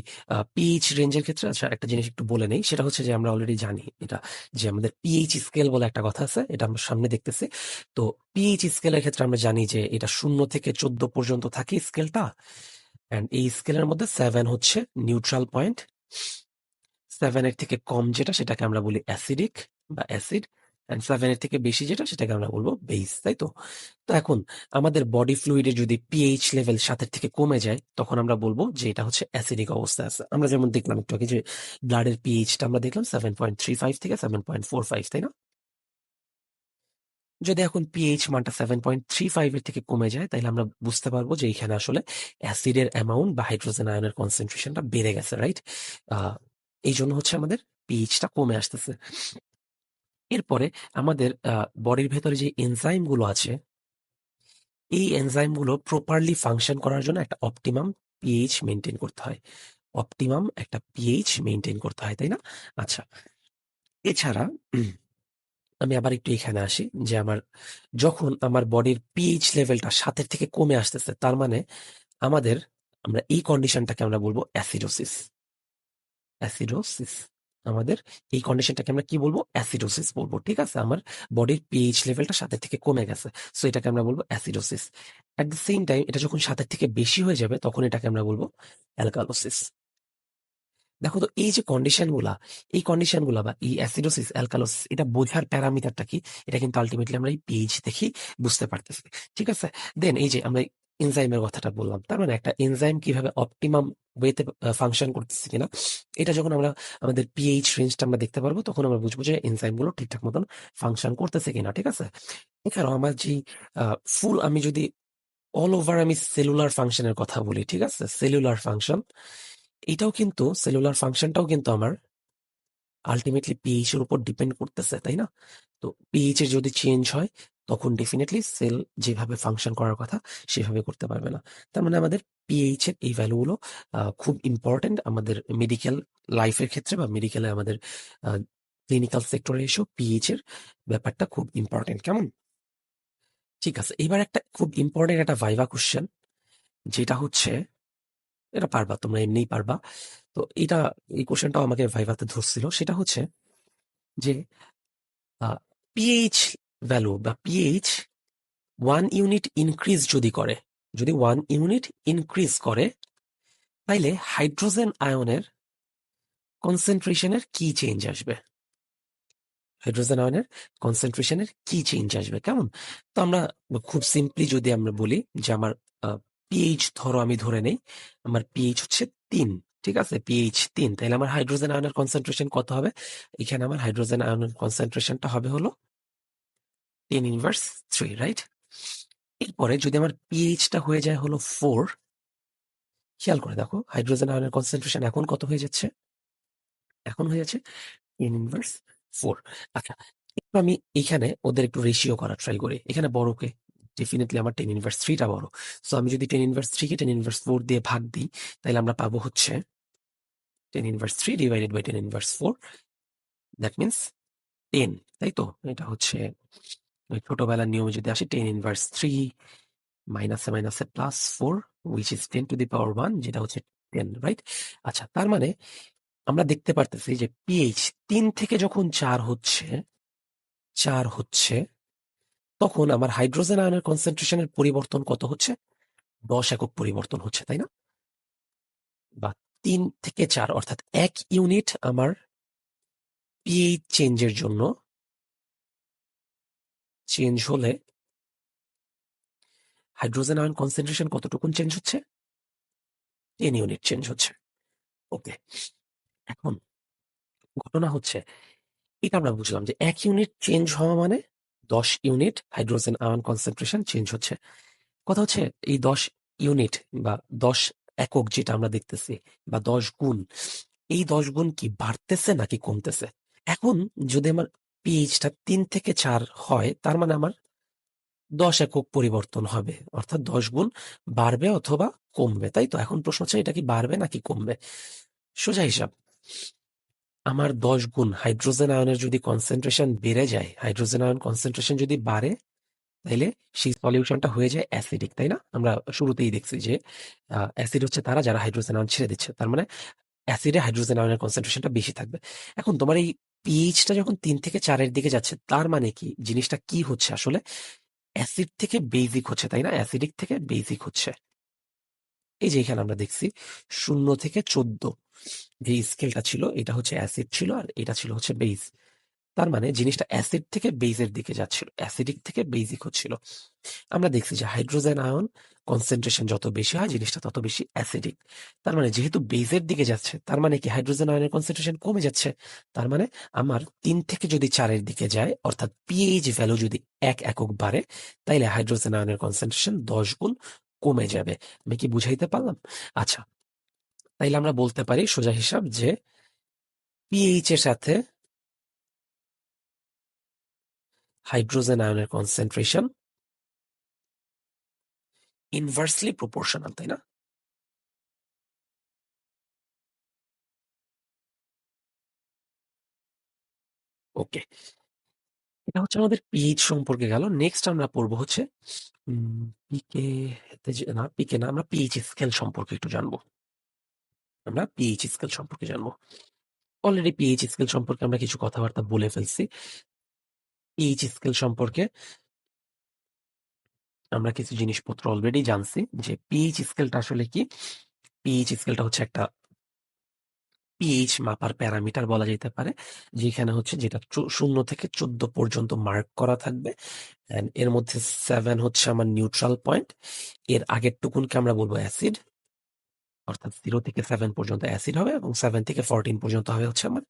পিএইচ রেঞ্জের ক্ষেত্রে, আচ্ছা একটা জিনিস একটু বলে নেই, সেটা হচ্ছে যে আমরা অলরেডি জানি এটা, যে আমাদের পিএইচ স্কেল বলে একটা কথা আছে, এটা আমরা সামনে দেখতেছি। তো পিএইচ স্কেলের ক্ষেত্রে আমরা জানি যে এটা 0 থেকে 14 পর্যন্ত থাকে স্কেলটা। অ্যান্ড এই স্কেলের মধ্যে 7 হচ্ছে নিউট্রাল পয়েন্ট। 7 এর থেকে কম যেটা, সেটাকে আমরা বলি অ্যাসিডিক বা অ্যাসিড। অ্যান্ড 7 এর থেকে বেশি যেটা সেটাকে আমরা বলবো বেস, তাই তো? তো এখন আমাদের বডি ফ্লুইডে যদি পিএইচ লেভেল 7 এর থেকে কমে যায় তখন আমরা বলবো যে এটা হচ্ছে অ্যাসিডিক অবস্থায় আছে। আমরা যেমন দেখলাম একটু আগে যে ব্লাডের পিএইচটা আমরা দেখলাম 7.35 থেকে 7.45, তাই না? যদি এখন পিএইচ মানটা 7.35 এর থেকে কমে যায় তাহলে আমরা বুঝতে পারবো যে এখানে আসলে অ্যাসিডের অ্যামাউন্ট বা হাইড্রোজেন আয়নের কনসেন্ট্রেশনটা বেড়ে গেছে, রাইট? এই জন্য হচ্ছে আমাদের পিএইচটা কমে আসতেছে। এরপরে আমাদের বডির ভেতরে যে এনজাইম গুলো আছে, এই এনজাইম গুলো প্রপারলি ফাংশন করার জন্য একটা অপটিমাম পিএইচ মেনটেন করতে হয়। অপটিমাম একটা পিএইচ মেনটেন করতে হয়, তাই না? আচ্ছা, এছাড়া আমি আবার একটু এখানে আসি যে যখন আমার বডির পিএইচ লেভেলটা 7 থেকে কমে আসতেছে তার মানে আমাদের আমরা এই কন্ডিশনটাকে আমরা বলবো অ্যাসিডোসিস। অ্যাসিডোসিস আমাদের এই কন্ডিশনটাকে আমরা কি বলবো? অ্যাসিডোসিস বলবো, ঠিক আছে? আমার বডির পিএইচ লেভেলটা 7 থেকে কমে গেছে, সো এটাকে আমরা বলবো acidosis. At the same time এটা যখন 7 থেকে বেশি হয়ে যাবে তখন এটাকে আমরা বলবো অ্যালকালোসিস। দেখো তো এই কন্ডিশন গুলা বা এই অ্যাসিডোসিস অ্যালকালোসিস এটা বোঝার প্যারামিটারটা কি, এটা কিন্তু আলটিমেটলি আমরা এই পিএইচ দেখেই বুঝতে পারতেছি, ঠিক আছে? দেন এই যে আমরা এনজাইমের কথাটা বললাম, তার মানে একটা এনজাইম কিভাবে অপটিমাম ওয়েতে ফাংশন করতেছে কিনা এটা যখন আমরা আমাদের পিএইচ রেঞ্জটা আমরা দেখতে পারবো তখন আমরা বুঝবো যে এনজাইম গুলো ঠিকঠাক মতন ফাংশন করতেছে কিনা, ঠিক আছে? এছাড়াও আমার যে আমি যদি অল ওভার আমি সেলুলার ফাংশনের কথা বলি, ঠিক আছে? সেলুলার ফাংশন এটাও কিন্তু সেলুলার ফাংশনটাও কিন্তু আমার আলটিমেটলি পিএইচ এর উপর ডিপেন্ড করতেছে, তাই না? তো পিএইচ এর যদি চেঞ্জ হয় তখন ডেফিনেটলি সেল যেভাবে ফাংশন করার কথা সেভাবে করতে পারবে না। তার মানে আমাদের পিএইচ এর এই ভ্যালুগুলো খুব ইম্পর্টেন্ট আমাদের মেডিকেল লাইফের ক্ষেত্রে বা মেডিকেলে আমাদের ক্লিনিক্যাল সেক্টরে এসেও পিএইচ এর ব্যাপারটা খুব ইম্পর্টেন্ট, কেমন? ঠিক আছে, এবার একটা খুব ইম্পর্টেন্ট একটা ভাইভা কোশ্চেন, যেটা হচ্ছে এটা পারবা, তোমরা এমনিই পারবা। তো এই কোশ্চেনটাও আমাকে ভাইভাতে ধরছিল, সেটা হচ্ছে যে পিএইচ ভ্যালু বা পিএইচ 1 ইউনিট ইনক্রিজ যদি 1 ইউনিট ইনক্রিজ করে তাইলে হাইড্রোজেন আয়নের কনসেন্ট্রেশনের কি চেঞ্জ আসবে? হাইড্রোজেন আয়নের কনসেন্ট্রেশনের কি চেঞ্জ আসবে, কেমন? তো আমরা খুব সিম্পলি যদি আমরা বলি যে আমার পিএইচ আমি ধরে নেই আমার পিএইচ হচ্ছে 3, ঠিক আছে? পিএইচ 3, তাহলে আমার হাইড্রোজেন আয়নের কনসেন্ট্রেশন কত হবে? এখানে আমার হাইড্রোজেন আয়নের কনসেন্ট্রেশনটা হবে হলো 10^3, রাইট? এরপরে যদি আমার পিএইচটা হয়ে যায় হলো 4, খেয়াল করে দেখো হাইড্রোজেন আয়নের কনসেন্ট্রেশন এখন কত হয়ে যাচ্ছে? এখন হয়ে যাচ্ছে 10^4। আচ্ছা, একটু আমি এখানে ওদের একটু রেশিও করার ট্রাই করি। এখানে বড়কে ডেফিনেটলি আমার 10^3টা বড়। সো আমি যদি 10^3 কে 10^4 দিয়ে ভাগ দিই তাহলে আমরা পাবো হচ্ছে 10^3 ডিভাইডেড বাই 10^4, দ্যাট মিনস 10, তাই তো? এটা হচ্ছে ওই ছোটবেলার নিয়মে যদি আসি 10^3 মাইনাসে +4 উইচ ইজ 10^1 যেটা হচ্ছে 10, রাইট? আচ্ছা, তার মানে আমরা দেখতে পারতেছি যে পিএইচ 3 থেকে যখন 4 হচ্ছে তখন আমার হাইড্রোজেন আয়নের কনসেন্ট্রেশনের পরিবর্তন কত হচ্ছে? 10 একক পরিবর্তন হচ্ছে, তাই না? বা 3 থেকে 4 অর্থাৎ 1 ইউনিট আমার পিএইচ চেঞ্জের জন্য চেঞ্জ হলে হাইড্রোজেন আয়ন কনসেন্ট্রেশন কতটুকুন চেঞ্জ হচ্ছে? 10 ইউনিট চেঞ্জ হচ্ছে। ওকে, এখন ঘটনা হচ্ছে এটা আমরা বুঝলাম যে 1 ইউনিট চেঞ্জ হওয়া মানে 10 unit hydrogen ion concentration change হচ্ছে। কথা হচ্ছে এই 10 ইউনিট বা 10 একক যেটা আমরা দেখতেছি বা 10 গুণ, এই 10 গুণ কি বাড়তেছে নাকি কমতেছে? এখন যদি আমার পিএইচটা 3 থেকে 4 হয় তার মানে আমার 10 একক পরিবর্তন হবে, অর্থাৎ 10 গুণ বাড়বে অথবা কমবে, তাই তো? এখন প্রশ্ন হচ্ছে এটা কি বাড়বে নাকি কমবে? সোজা হিসাব, আমার 10 গুণ হাইড্রোজেন আয়নের যদি কনসেন্ট্রেশন বেড়ে যায়, হাইড্রোজেন আয়ন কনসেন্ট্রেশন যদি বাড়ে তাইলে সেই সলিউশনটা হয়ে যায় অ্যাসিডিক, তাই না? আমরা শুরুতেই দেখছি যে অ্যাসিড হচ্ছে তারা যারা হাইড্রোজেন আয়ন ছেড়ে দিচ্ছে, তার মানে অ্যাসিডে হাইড্রোজেন আয়নের কনসেন্ট্রেশনটা বেশি থাকবে। এখন তোমার এই পিএইচটা যখন 3 থেকে 4-এর দিকে যাচ্ছে তার মানে কি জিনিসটা কি হচ্ছে আসলে? অ্যাসিড থেকে বেসিক হচ্ছে, তাই না? অ্যাসিডিক থেকে বেসিক হচ্ছে। এই যে এখানে আমরা দেখছি 0 থেকে 14 যে স্কেলটা ছিল এটা হচ্ছে অ্যাসিড ছিল আর এটা ছিল হচ্ছে বেস। তার মানে জিনিসটা অ্যাসিড থেকে বেজের দিকে যাচ্ছিল, অ্যাসিডিক থেকে বেসিক হচ্ছিল। আমরা দেখছি যে হাইড্রোজেন আয়ন কনসেন্ট্রেশন যত বেশি হয় জিনিসটা তত বেশি অ্যাসিডিক। তার মানে যেহেতু বেজের দিকে যাচ্ছে তার মানে কি হাইড্রোজেন আয়নের কনসেন্ট্রেশন কমে যাচ্ছে। তার মানে আমার 3 থেকে যদি 4-এর দিকে যায় অর্থাৎ পিএইচ ভ্যালু যদি 1 একক বাড়ে তাইলে হাইড্রোজেন আয়নের কনসেন্ট্রেশন 10 গুণ কমে যাবে। আমি কি বুঝাইতে পারলাম? আচ্ছা, তাইলে আমরা বলতে পারি সোজা হিসাব যে পিএইচ এর সাথে হাইড্রোজেন আয়নের কনসেন্ট্রেশন ইনভার্সলি প্রপোর্শনাল, তাই না? ওকে, এটা হচ্ছে আমাদের পিএইচ সম্পর্কে গেল। নেক্সট আমরা পড়বো হচ্ছে পিকে, না পিকে না, আমরা পিএইচ স্কেল সম্পর্কে একটু জানবো। আমরা পিএইচ স্কেল সম্পর্কে জানবো। অলরেডি পিএইচ স্কেল সম্পর্কে আমরা কিছু কথাবার্তা বলে ফেলছি। পিএইচ স্কেল সম্পর্কে আমরা কিছু জিনিসপত্র অলরেডি জানছি যে পিএইচ স্কেলটা আসলে কি। পিএইচ স্কেলটা হচ্ছে একটা পিএইচ মাপার প্যারামিটার বলা যেতে পারে, যেখানে হচ্ছে যেটা 0 থেকে 14 পর্যন্ত মার্ক করা থাকবে। এর মধ্যে 7 হচ্ছে আমার নিউট্রাল পয়েন্ট, এর আগের টুকুনকে আমরা বলবো অ্যাসিড, অর্থাৎ 0 থেকে 7 পর্যন্ত অ্যাসিড হবে এবং 7 থেকে 14 পর্যন্ত হবে হচ্ছে আমার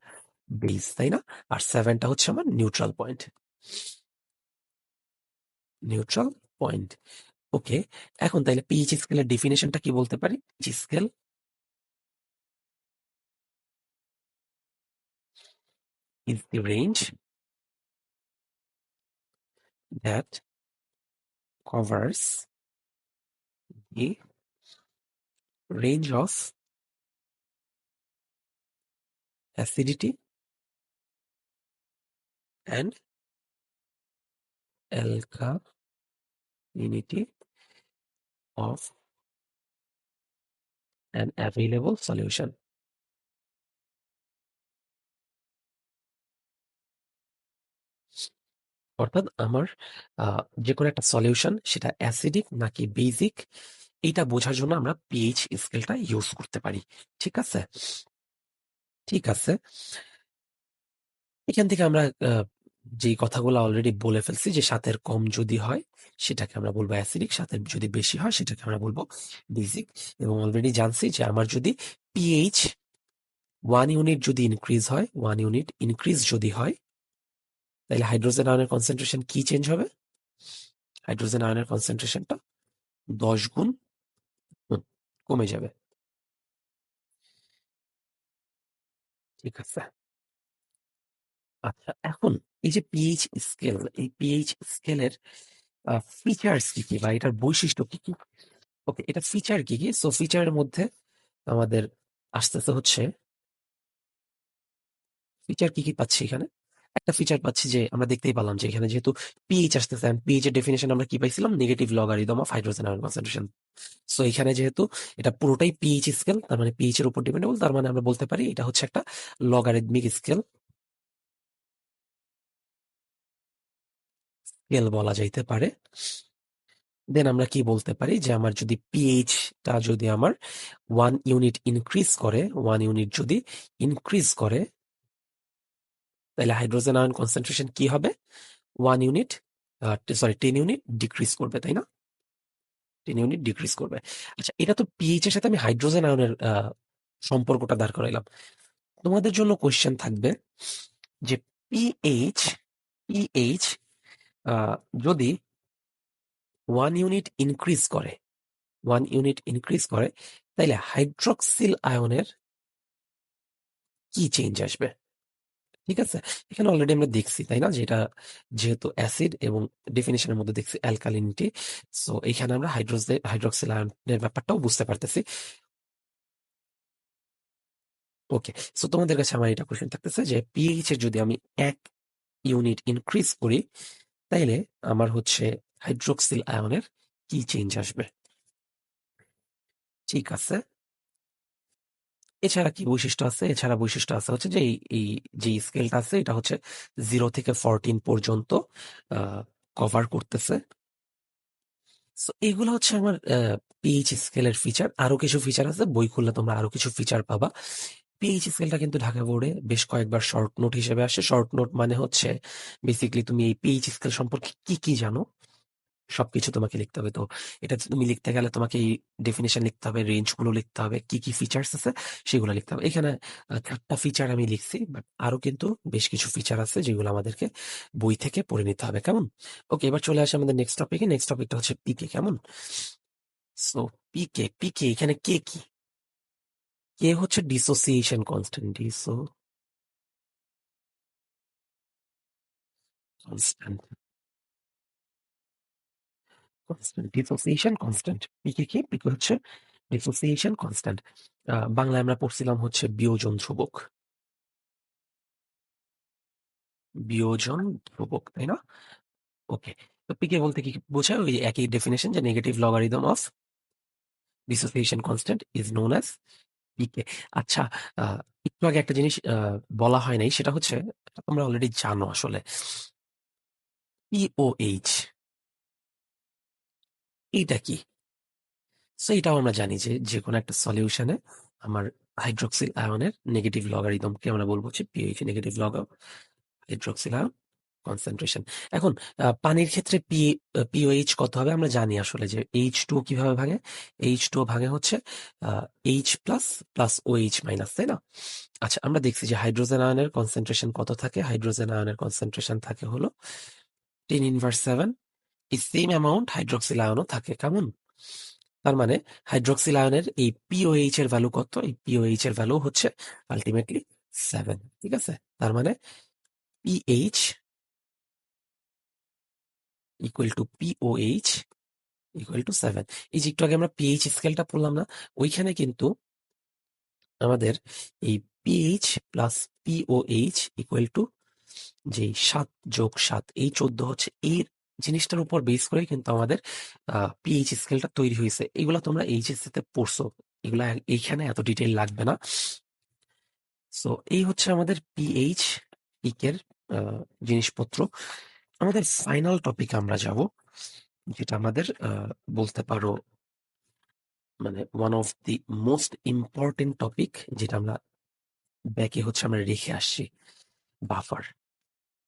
বেস, তাই না? আর 7টা হচ্ছে আমার নিউট্রাল পয়েন্ট। নিউট্রাল পয়েন্ট, ওকে। এখন তাইলে পিএইচ স্কেলের ডেফিনেশনটা কি বলতে পারি? Scale is the range that covers the range of acidity and alkalinity of an available solution. অর্থাৎ আমার যে কোনো একটা সলিউশন সেটা অ্যাসিডিক নাকি বেসিক এটা বোঝার জন্য আমরা পিএইচ স্কেলটা ইউজ করতে পারি। ঠিক আছে, ঠিক আছে। এখান থেকে আমরা যেই কথাগুলো অলরেডি বলে ফেলছি যে 7-এর কম যদি হয় সেটাকে আমরা বলবো অ্যাসিডিক, 7-এর যদি বেশি হয় সেটাকে আমরা বলবো বেসিক। এবং অলরেডি জানছি যে আমার যদি পিএইচ 1 ইউনিট যদি ইনক্রিজ হয়, 1 ইউনিট ইনক্রিজ যদি হয় তাহলে হাইড্রোজেন আয়নের কনসেন্ট্রেশন কি চেঞ্জ হবে? হাইড্রোজেন আয়নের কনসেন্ট্রেশনটা 10 গুণ কমে যাবে। ঠিক আছে, আচ্ছা। এখন এই যে পিএইচ স্কেল, এই পিএইচ স্কেলের ফিচার্স কি কি বা এটার বৈশিষ্ট্য কি কি? ওকে, এটা ফিচার কি কি? সো ফিচারের মধ্যে আমাদের আসতেছে হচ্ছে ফিচার কি কি পাচ্ছি এখানে। একটা ফিচার পাচ্ছি যে আমরা দেখতেই পেলাম যে এখানে যেহেতু পিএইচ আসতেছে, পিএইচ এর ডেফিনেশন আমরা কি পাইছিলাম? Negative logarithm of hydrogen ion concentration. So এখানে যেহেতু এটা পুরোটাই পিএইচ স্কেল, তার মানে পিএইচ এর উপর ডিপেন্ডেবল, তার মানে আমরা বলতে পারি এটা হচ্ছে একটা লগারিদমিক স্কেল, স্কেল বলা যাইতে পারে। দেন আমরা কি বলতে পারি যে আমার যদি পিএইচটা যদি আমার 1 ইউনিট ইনক্রিজ করে, 1 ইউনিট যদি ইনক্রিজ করে তাহলে হাইড্রোজেন আয়ন কনসেন্ট্রেশন কি হবে? 1 ইউনিট, সরি 10 ইউনিট ডিক্রিজ করবে, তাই না? 10 ইউনিট ডিক্রিজ করবে। আচ্ছা, এটা তো পিএইচ এর সাথে আমি হাইড্রোজেন আয়নের সম্পর্কটা দাঁড় করাইলাম। তোমাদের জন্য কোয়েশ্চেন থাকবে যে পিএইচ পিএইচ যদি 1 ইউনিট ইনক্রিজ করে, 1 ইউনিট ইনক্রিজ করে তাইলে হাইড্রক্সিল আয়নের কি চেঞ্জ আসবে? ঠিক আছে, এখানে অলরেডি আমরা দেখছি, তাই না, যে এটা যেহেতু অ্যাসিড এবং ডেফিনিশনের মধ্যে দেখছি অ্যালকালিনিটি। সো এখানে আমরা হাইড্রক্সিল আয়নের ব্যাপারটাও বুঝতে পারতেছি। ওকে, সো তোমাদের কাছে আমার এটা কোশ্চেন থাকতেছে যে পিএইচ এর যদি আমি 1 ইউনিট ইনক্রিজ করি তাইলে আমার হচ্ছে হাইড্রক্সিল আয়নের কি চেঞ্জ আসবে? ঠিক আছে, এছাড়া কি বৈশিষ্ট্য আছে? এছাড়া বৈশিষ্ট্য আছে হচ্ছে যে এই যে স্কেলটা আছে এটা হচ্ছে 0 থেকে 14 পর্যন্ত কভার করতেছে। সো এগুলো হচ্ছে আমার পিএইচ স্কেলের ফিচার। আরো কিছু ফিচার আছে, বই খুললে তোমরা আরো কিছু ফিচার পাবা। পিএইচ স্কেলটা কিন্তু ঢাকা বোর্ডে বেশ কয়েকবার শর্ট নোট হিসেবে আসে। শর্ট নোট মানে হচ্ছে বেসিক্যালি তুমি এই পিএইচ স্কেল সম্পর্কে কি কি জানো সবকিছু তোমাকে লিখতে হবে। তো এটা তুমি লিখতে গেলে তোমাকে এই ডেফিনেশন লিখতে হবে, রেঞ্জ গুলো লিখতে হবে, কি কি ফিচার্স আছে সেগুলো লিখতে হবে। এখানে 4টা ফিচার আমি লিখছি, বাট আরো কিন্তু বেশ কিছু ফিচার আছে যেগুলো আমাদেরকে বই থেকে পড়ে নিতে হবে। কেমন? ওকে, এবার চলে আসে আমাদের নেক্সট টপিকে। নেক্সট টপিকটা হচ্ছে পিকে। কেমন? সো পিকে, পিকে এখানে কে কি? কে হচ্ছে dissociation constant. Constant, dissociation constant. PK কি? পিকে হচ্ছে ডিসোসিয়েশন কনস্ট্যান্ট। বাংলায় আমরা পড়ছিলাম হচ্ছে বিয়োজন ধ্রুবক। বিয়োজন ধ্রুবক, তাই না? ওকে, তো পিকে বলতে কি বোঝায়? ওই একই ডেফিনেশন, যে negative logarithm of dissociation constant is known as pK. আচ্ছা, আহ, একটু আগে একটা জিনিস বলা হয় নাই, সেটা হচ্ছে তোমরা অলরেডি জানো আসলে, পিওএইচ এইটা কি? সো এটাও আমরা জানি যে যে কোনো একটা সলিউশনে আমার হাইড্রোক্সিল আয়নের নেগেটিভ লগারিদমকে আমরা বলবো হচ্ছে pH, negative log of hydroxyl ion concentration. এখন পানির ক্ষেত্রে পিওএইচ কত হবে আমরা জানি আসলে, যে H2 কিভাবে ভাঙে। H2 ভাঙে হচ্ছে H plus plus OH minus, তাই না? আচ্ছা, আমরা দেখছি যে হাইড্রোজেন আয়নের কনসেন্ট্রেশন কত থাকে। হাইড্রোজেন আয়নের কনসেন্ট্রেশন থাকে হলো 10⁻⁷। এই সেম অ্যামাউন্ট হাইড্রোক্সিল আয়নও থাকে। কেমন? তার মানে হাইড্রোক্সিল আয়নের এই পিওএইচ এর ভ্যালু কত? এই পিওএইচ এর ভ্যালু হচ্ছে আলটিমেটলি 7। ঠিক আছে, তার মানে pH equal to pOH equal to 7। এই যে একটু আগে আমরা পিএইচ স্কেলটা পড়লাম না, ওইখানে কিন্তু আমাদের এই pH plus pOH equal to যে 7+7 এই 14 হচ্ছে, এই জিনিসটার উপর বেস করে কিন্তু আমাদের পিএইচ স্কেলটা তৈরি হয়েছে। এগুলা তোমরা এইচএসসি তে পড়ছো, এগুলা এইখানে এত ডিটেইল লাগবে না। সো এই হচ্ছে আমাদের পিএইচ পিকের জিনিসপত্র। আমাদের ফাইনাল টপিক আমরা যাব, যেটা আমাদের বলতে পারো মানে one of the most important topic, যেটা আমরা ব্যাকে হচ্ছে আমরা রেখে আসছি, বাফার।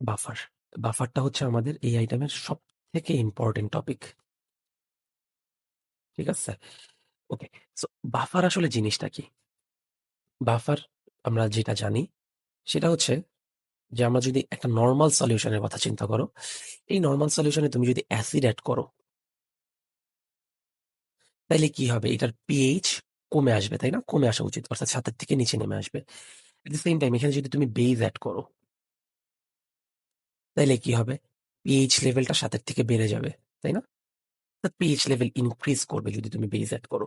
বাফার বাফারটা হচ্ছে আমাদের এই আইটেমের সব থেকে ইম্পর্টেন্ট টপিক। ঠিক আছে, ওকে। সো বাফার আসলে জিনিসটা কি? বাফার আমরা যেটা জানি সেটা হচ্ছে যে আমরা যদি একটা নর্মাল সলিউশনের কথা চিন্তা করো, এই নর্মাল সলিউশনে তুমি যদি অ্যাসিড অ্যাড করো, তাইলে কি হবে? এটার পিএইচ কমে আসবে, তাই না? কমে আসা উচিত, অর্থাৎ 7 থেকে নিচে নেমে আসবে। এট দ্য সেম টাইম এখানে যদি তুমি বেজ অ্যাড করো, তাইলে কি হবে? পিএইচ লেভেলটা 7 থেকে বেড়ে যাবে, তাই না? পিএইচ লেভেল ইনক্রিজ করবে যদি তুমি বেজ অ্যাড করো।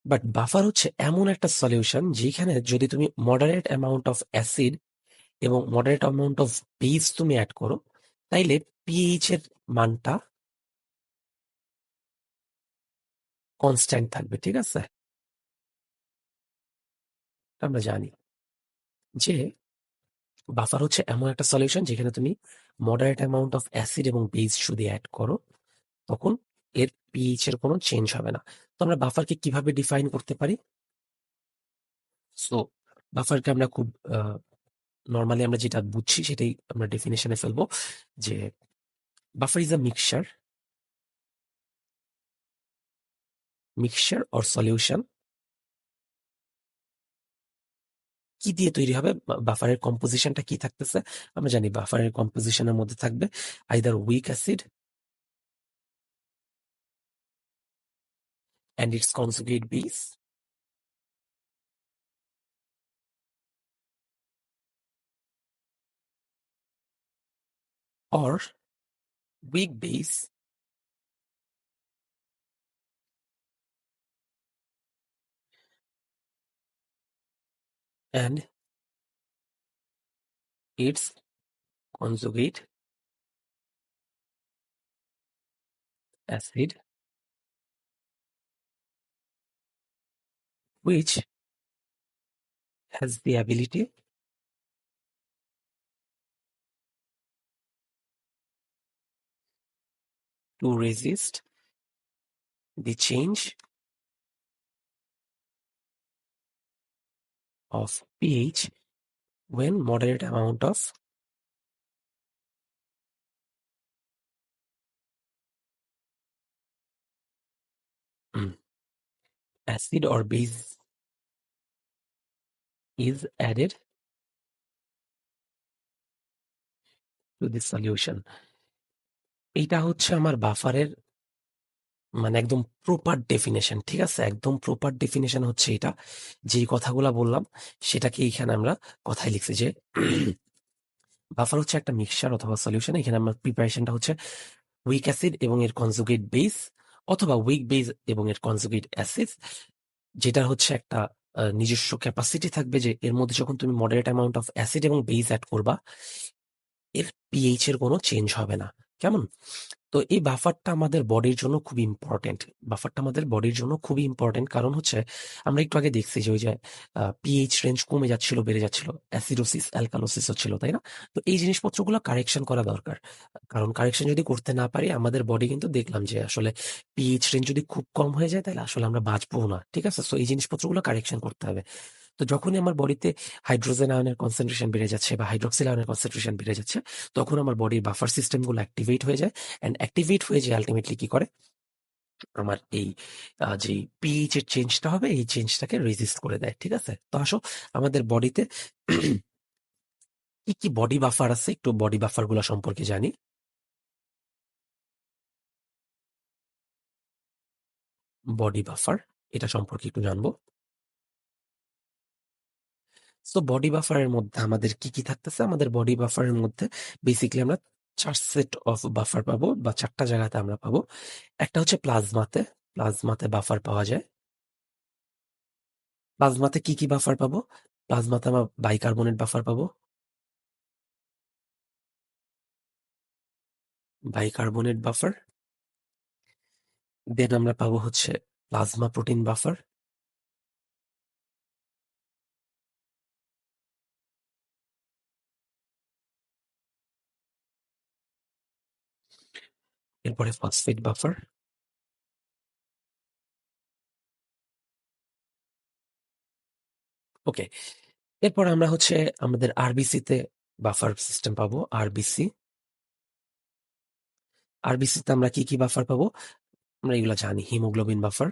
বাট বাফার হচ্ছে এমন একটা সলিউশন যেখানে যদি তুমি মডারেট অ্যামাউন্ট অফ অ্যাসিড এবং মডারেট অ্যামাউন্ট অফ বেস তুমি অ্যাড করো, তাইলে পিএইচ এর মানটা কনস্ট্যান্ট থাকবে। ঠিক আছে, আমরা জানি যে বাফার হচ্ছে এমন একটা সলিউশন যেখানে তুমি মডারেট অ্যামাউন্ট অফ অ্যাসিড এবং বেস যদি অ্যাড করো, তখন এর পিএইচ এর কোনো চেঞ্জ হবে না। তো আমরা বাফারকে কিভাবে ডিফাইন করতে পারি? সো বাফারকে আমরা খুব নর্মালি আমরা যেটা বুঝছি সেটাই আমরা ডেফিনেশনে ফেলবো, যে buffer is a mixture or solution. কি দিয়ে তৈরি হবে? বাফারের কম্পোজিশনটা কি থাকতেছে? আমরা জানি বাফারের কম্পোজিশনের মধ্যে থাকবে either week acid and its conjugate base, or weak base and its conjugate acid, which has the ability to resist the change of pH when moderate amount of acid or base is added to the solution. এইটা হচ্ছে আমার বাফারের মানে একদম proper definition, ঠিক আছে? একদম proper definition হচ্ছে এটা। যেই কথাগুলা বললাম সেটাকে এইখানে আমরা কথায় লিখছি যে বাফার হচ্ছে একটা মিক্সচার অথবা সলিউশন। এখানে আমার প্রিপারেশনটা হচ্ছে উইক অ্যাসিড এবং এর কনজুগেট বেস অথবা উইক বেস এবং এর কনজুগেট অ্যাসিড, যেটা হচ্ছে একটা নিজস্ব ক্যাপাসিটি থাকবে যে এর মধ্যে যখন তুমি মডারেট অ্যামাউন্ট অফ অ্যাসিড এবং বেস অ্যাড করবা এর পিএইচ এর কোনো চেঞ্জ হবে না। কেমন? তো এই বাফারটা আমাদের বডির জন্য খুবই ইম্পর্টেন্ট। বাফারটা আমাদের বডির জন্য খুবই ইম্পর্টেন্ট, কারণ হচ্ছে আমরা একটু আগে দেখছি যে ওই যে পিএইচ রেঞ্জ কমে যাচ্ছিল, বেড়ে যাচ্ছিল, অ্যাসিডোসিস অ্যালকালোসিস হচ্ছিল, তাই না? তো এই জিনিসপত্রগুলো কারেকশন করা দরকার, কারণ কারেকশন যদি করতে না পারি আমাদের বডি কিন্তু দেখলাম যে আসলে পিএইচ রেঞ্জ যদি খুব কম হয়ে যায় তাহলে আসলে আমরা বাঁচবো না, ঠিক আছে? তো এই জিনিসপত্রগুলো কারেকশন করতে হবে। তো যখনই আমার বডিতে হাইড্রোজেন আয়নের কনসেন্ট্রেশন বেড়ে যাচ্ছে বা হাইড্রোক্সিল আয়নের কনসেন্ট্রেশন বেড়ে যাচ্ছে, তখন আমার বডির বাফার সিস্টেমগুলো অ্যাক্টিভেট হয়ে যায়। অ্যান্ড অ্যাক্টিভেট হয়ে যে আলটিমেটলি কি করে, আমার এই যে পিএইচ এর চেঞ্জটা হবে এই চেঞ্জটাকে রেজিস্ট করে দেয়, ঠিক আছে? তো আসো আমাদের বডিতে কি কি বডি বাফার আছে একটু বডি বাফার গুলো সম্পর্কে জানি। বডি বাফার এটা সম্পর্কে একটু জানবো। তো বডি বাফারের মধ্যে আমাদের কি কি থাকতেছে, আমাদের বডি বাফারের মধ্যে বেসিক্যালি আমরা 4 সেট অফ বাফার পাবো বা 4টা জায়গাতে আমরা পাবো। একটা হচ্ছে প্লাজমাতে, প্লাজমাতে বাফার পাওয়া যায়। প্লাজমাতে কি কি বাফার পাবো? প্লাজমাতে আমরা বাইকার্বনেট বাফার পাবো, বাইকার্বনেট বাফার। দেন আমরা পাবো হচ্ছে প্লাজমা প্রোটিন বাফার, এরপরে ফসফেট বাফার, ওকে। এরপর আমরা হচ্ছে আমাদের আরবিসি তে বাফার সিস্টেম পাবো, আরবিসি। আরবিসি তে আমরা কি কি বাফার পাবো? আমরা এগুলো জানি, haemoglobin buffer,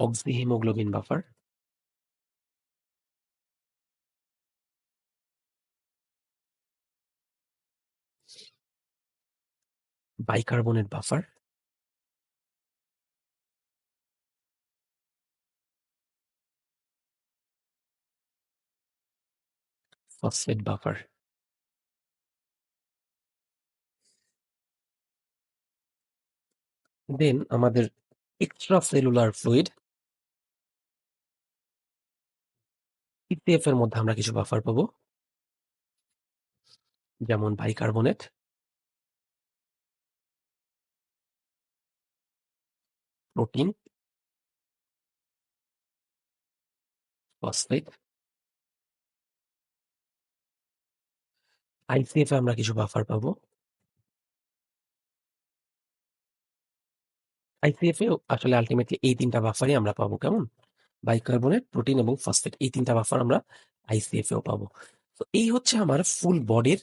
oxy haemoglobin buffer, bicarbonate buffer, phosphate buffer. Then আমাদের এক্সট্রা সেলুলার ফ্লুইড ইপিএফ এর মধ্যে আমরা কিছু বাফার পাবো, যেমন বাইকার্বনেট, প্রোটিন, ফসফেট। আইসিএফ এ আমরা কিছু বাফার পাবো। আইসিএফ এ আসলে আলটিমেটলি এই 3টা বাফারই আমরা পাবো, কেমন? বাইকার্বনেট, প্রোটিন এবং ফসফেট, এই 3টা বাফার আমরা আইসিএফ এও পাবো। তো এই হচ্ছে আমার ফুল বডির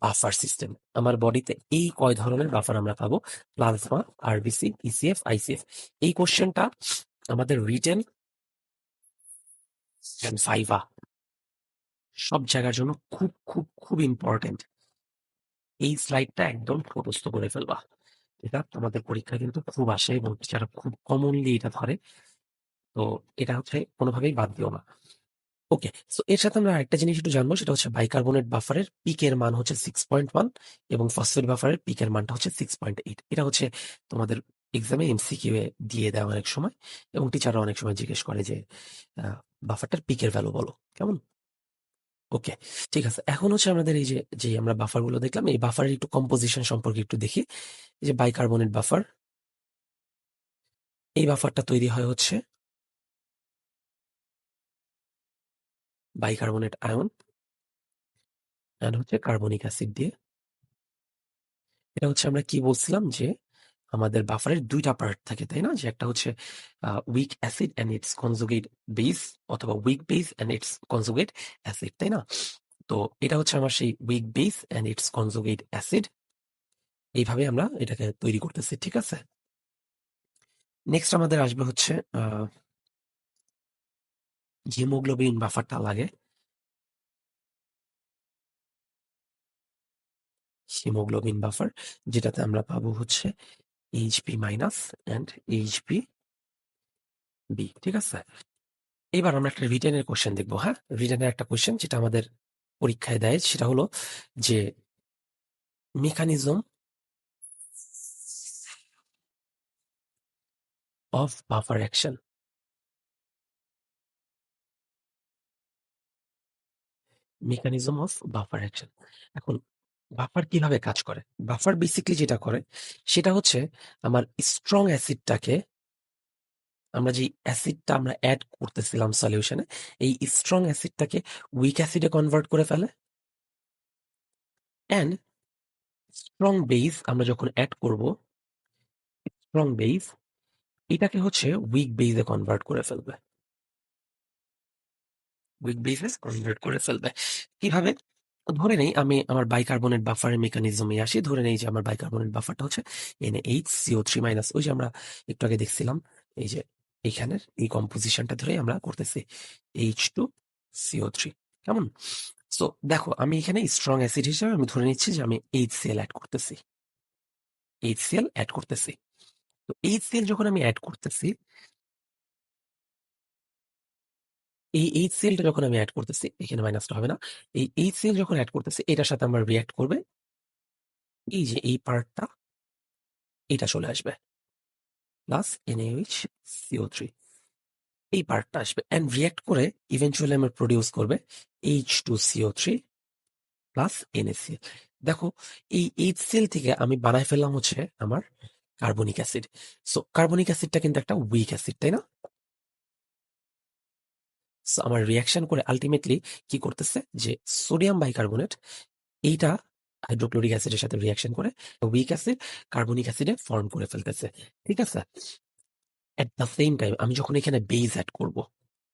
বাফার সিস্টেম। আমার বডিতে এই কয় ধরনের বাফার আমরা পাবো? Plasma, RBC, ECF, ICF. এই কোশ্চেনটা আমাদের রিটেন এন্ড ভাইভা সব জায়গার জন্য খুব খুব খুব ইম্পর্টেন্ট। এই স্লাইডটা একদম মুখস্থ করে ফেলবা। এটা তোমাদের পরীক্ষায় কিন্তু খুব আসে এবং টিচাররা খুব কমনলি এটা ধরে। তো এটা হচ্ছে কোনোভাবেই বাদ দিও না। ওকে, সো এর সাথে আমরা আরেকটা জিনিস একটু জানবো, সেটা হচ্ছে বাইকার্বনেট বাফারের পিকের মান হচ্ছে 6.1 এবং ফসফেট বাফারের পিকের মানটা হচ্ছে 6.8। এটা হচ্ছে তোমাদের এক্সামে এমসিকিউ এ দিয়ে দেয় অনেক সময়, এবং টিচাররা অনেক সময় জিজ্ঞেস করে যে বাফারটার পিকের ভ্যালু বলো, কেমন? ওকে, ঠিক আছে। এখন হচ্ছে আমাদের এই যে যে আমরা বাফার গুলো দেখলাম এই বাফারের একটু কম্পোজিশন সম্পর্কে একটু দেখি। এই যে বাইকার্বনেট বাফার, এই বাফারটা তৈরি হয় হচ্ছে বাইকার্বনেট আয়ন হচ্ছে কার্বনিক অ্যাসিড দিয়ে। এটা হচ্ছে আমরা কি বলছিলাম যে আমাদের বাফারের দুইটা পার্ট থাকে, তাই না? যে একটা হচ্ছে weak acid and its conjugate base, অথবা weak base and its conjugate acid, তাই না? তো এটা হচ্ছে আমার সেই weak base and its conjugate acid. এইভাবে আমরা এটাকে তৈরি করতেছি, ঠিক আছে? নেক্সট আমাদের আসবে হচ্ছে হিমোগ্লোবিন বাফারটা লাগে। হিমোগ্লোবিন বাফার, যেটাতে আমরা পাবো হচ্ছে HP minus and HP B, ঠিক আছে? এবার আমরা একটা রিটেনের কোশ্চেন দেখবো। হ্যাঁ, রিটেনের একটা কোশ্চেন যেটা আমাদের পরীক্ষায় দেয়, সেটা হলো যে mechanism of buffer action. Mechanism of buffer action. এখন বাফার কিভাবে কাজ করে? বাফার বেসিকলি যেটা করে সেটা হচ্ছে আমার স্ট্রং অ্যাসিডটাকে, আমরা যে অ্যাসিডটা আমরা অ্যাড করতেছিলাম সলিউশনে, এই স্ট্রং অ্যাসিডটাকে উইক অ্যাসিডে কনভার্ট করে ফেলে। অ্যান্ড স্ট্রং বেস আমরা যখন অ্যাড করব, স্ট্রং বেস এটাকে হচ্ছে উইক বেসে কনভার্ট করে ফেলবে। উইক বেসে কনভার্ট করে ফেলবে কিভাবে? ধরে নেই আমি আমার বাইকার্বনেট বাফারের মেকানিজমে আসি। ধরে নেই যে আমার বাইকার্বনেট বাফারটা হচ্ছে NaHCO3 মাইনাস, ওই যে আমরা একটু আগে দেখছিলাম, এই যে এইখানের এই কম্পোজিশনটা ধরে আমরা করতেছি H2CO3। কেমন? সো দেখো, আমি এখানে স্ট্রং অ্যাসিড হিসেবে আমি ধরে নিচ্ছি যে আমি HCl অ্যাড করতেছি। HCl অ্যাড করতেছি। তো HCl যখন আমি অ্যাড করতেছি, এই HCl টা যখন আমি অ্যাড করতেছি, এখানে মাইনাসটা হবে না। এই HCl যখন অ্যাড করতেছি, এটার সাথে আমার রিঅ্যাক্ট করবে এই যে এই পার্টটা, এটা চলে আসবে প্লাস NaHCO3, এই পার্টটা আসবে অ্যান্ড রিঅ্যাক্ট করে ইভেন্চুয়ালি আমার প্রডিউস করবে H2CO3 প্লাস NaCl। দেখো, এই HCl থেকে আমি বানায় ফেললাম হচ্ছে আমার কার্বনিক অ্যাসিড। সো কার্বনিক অ্যাসিডটা কিন্তু একটা উইক অ্যাসিড, তাই না? সো আমার রিয়াকশন করে আলটিমেটলি কি করতেছে, যে সোডিয়াম বাইকার্বনেট এইটা হাইড্রোক্লোরিক অ্যাসিডের সাথে রিয়াকশন করে উইক অ্যাসিড কার্বনিক অ্যাসিডে ফর্ম করে ফেলতেছে, ঠিক আছে? এট দ্য সেম টাইম আমি যখন এখানে বেজ অ্যাড করব,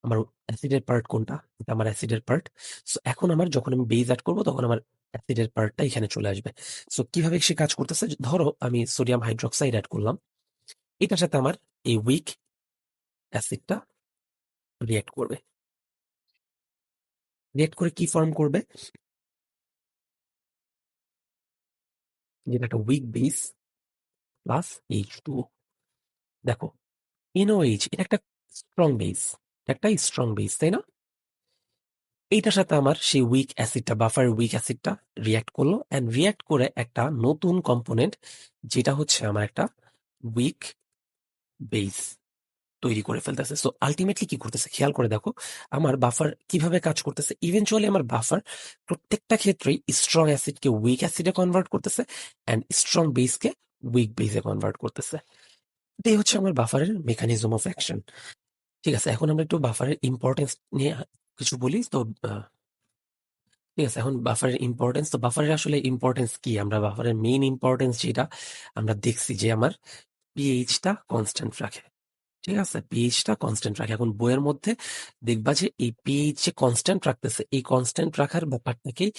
আমার অ্যাসিডের পার্ট কোনটা? এটা আমার অ্যাসিডের পার্ট। সো এখন আমার যখন আমি বেজ অ্যাড করব, তখন আমার অ্যাসিডের পার্টটা এখানে চলে আসবে। সো কিভাবে সে কাজ করতেছে? ধরো আমি সোডিয়াম হাইড্রোক্সাইড অ্যাড করলাম, এটার সাথে আমার এই উইক অ্যাসিডটা রিঅ্যাক্ট করবে। রিঅ্যাক্ট করে কি ফর্ম করবে? যেটা একটা উইক বেস প্লাস H2O। দেখো, NOH এটা একটা স্ট্রং বেস, একটা স্ট্রং বেস, তাই না? এইটার সাথে আমার সেই উইক অ্যাসিডটা, বাফার উইক অ্যাসিডটা রিঅ্যাক্ট করলো অ্যান্ড রিঅ্যাক্ট করে একটা নতুন কম্পোনেন্ট, যেটা হচ্ছে আমার একটা উইক বেস তৈরি করে ফেলতেছে। সো আলটিমেটলি কি করতেছে খেয়াল করে দেখো, আমার বাফার কিভাবে কাজ করতেছে। ইভেনচুয়ালি আমার বাফার প্রত্যেকটা ক্ষেত্রেই স্ট্রং অ্যাসিডকে উইক অ্যাসিডে কনভার্ট করতেছে অ্যান্ড স্ট্রং বেসকে উইক বেসে কনভার্ট করতেছে। এটাই হচ্ছে আমার বাফারের মেকানিজম অফ অ্যাকশন। ঠিক আছে, এখন আমরা একটু বাফারের ইম্পর্টেন্স নিয়ে কিছু বলি তো। ঠিক আছে, এখন বাফারের ইম্পর্টেন্স, তো বাফারের আসলে ইম্পর্টেন্স কি? আমরা বাফারের মেইন ইম্পর্টেন্স যেটা আমরা দেখছি যে আমার পিএইচটা কনস্ট্যান্ট রাখে। ঠিক আছে, পিএইচটা কনস্ট্যান্ট রাখে। এখন বইয়ের মধ্যে দেখবা যে এই পিএইচ যে কনস্ট্যান্ট রাখতেছে, এই কনস্ট্যান্ট রাখার ব্যাপারটাকেই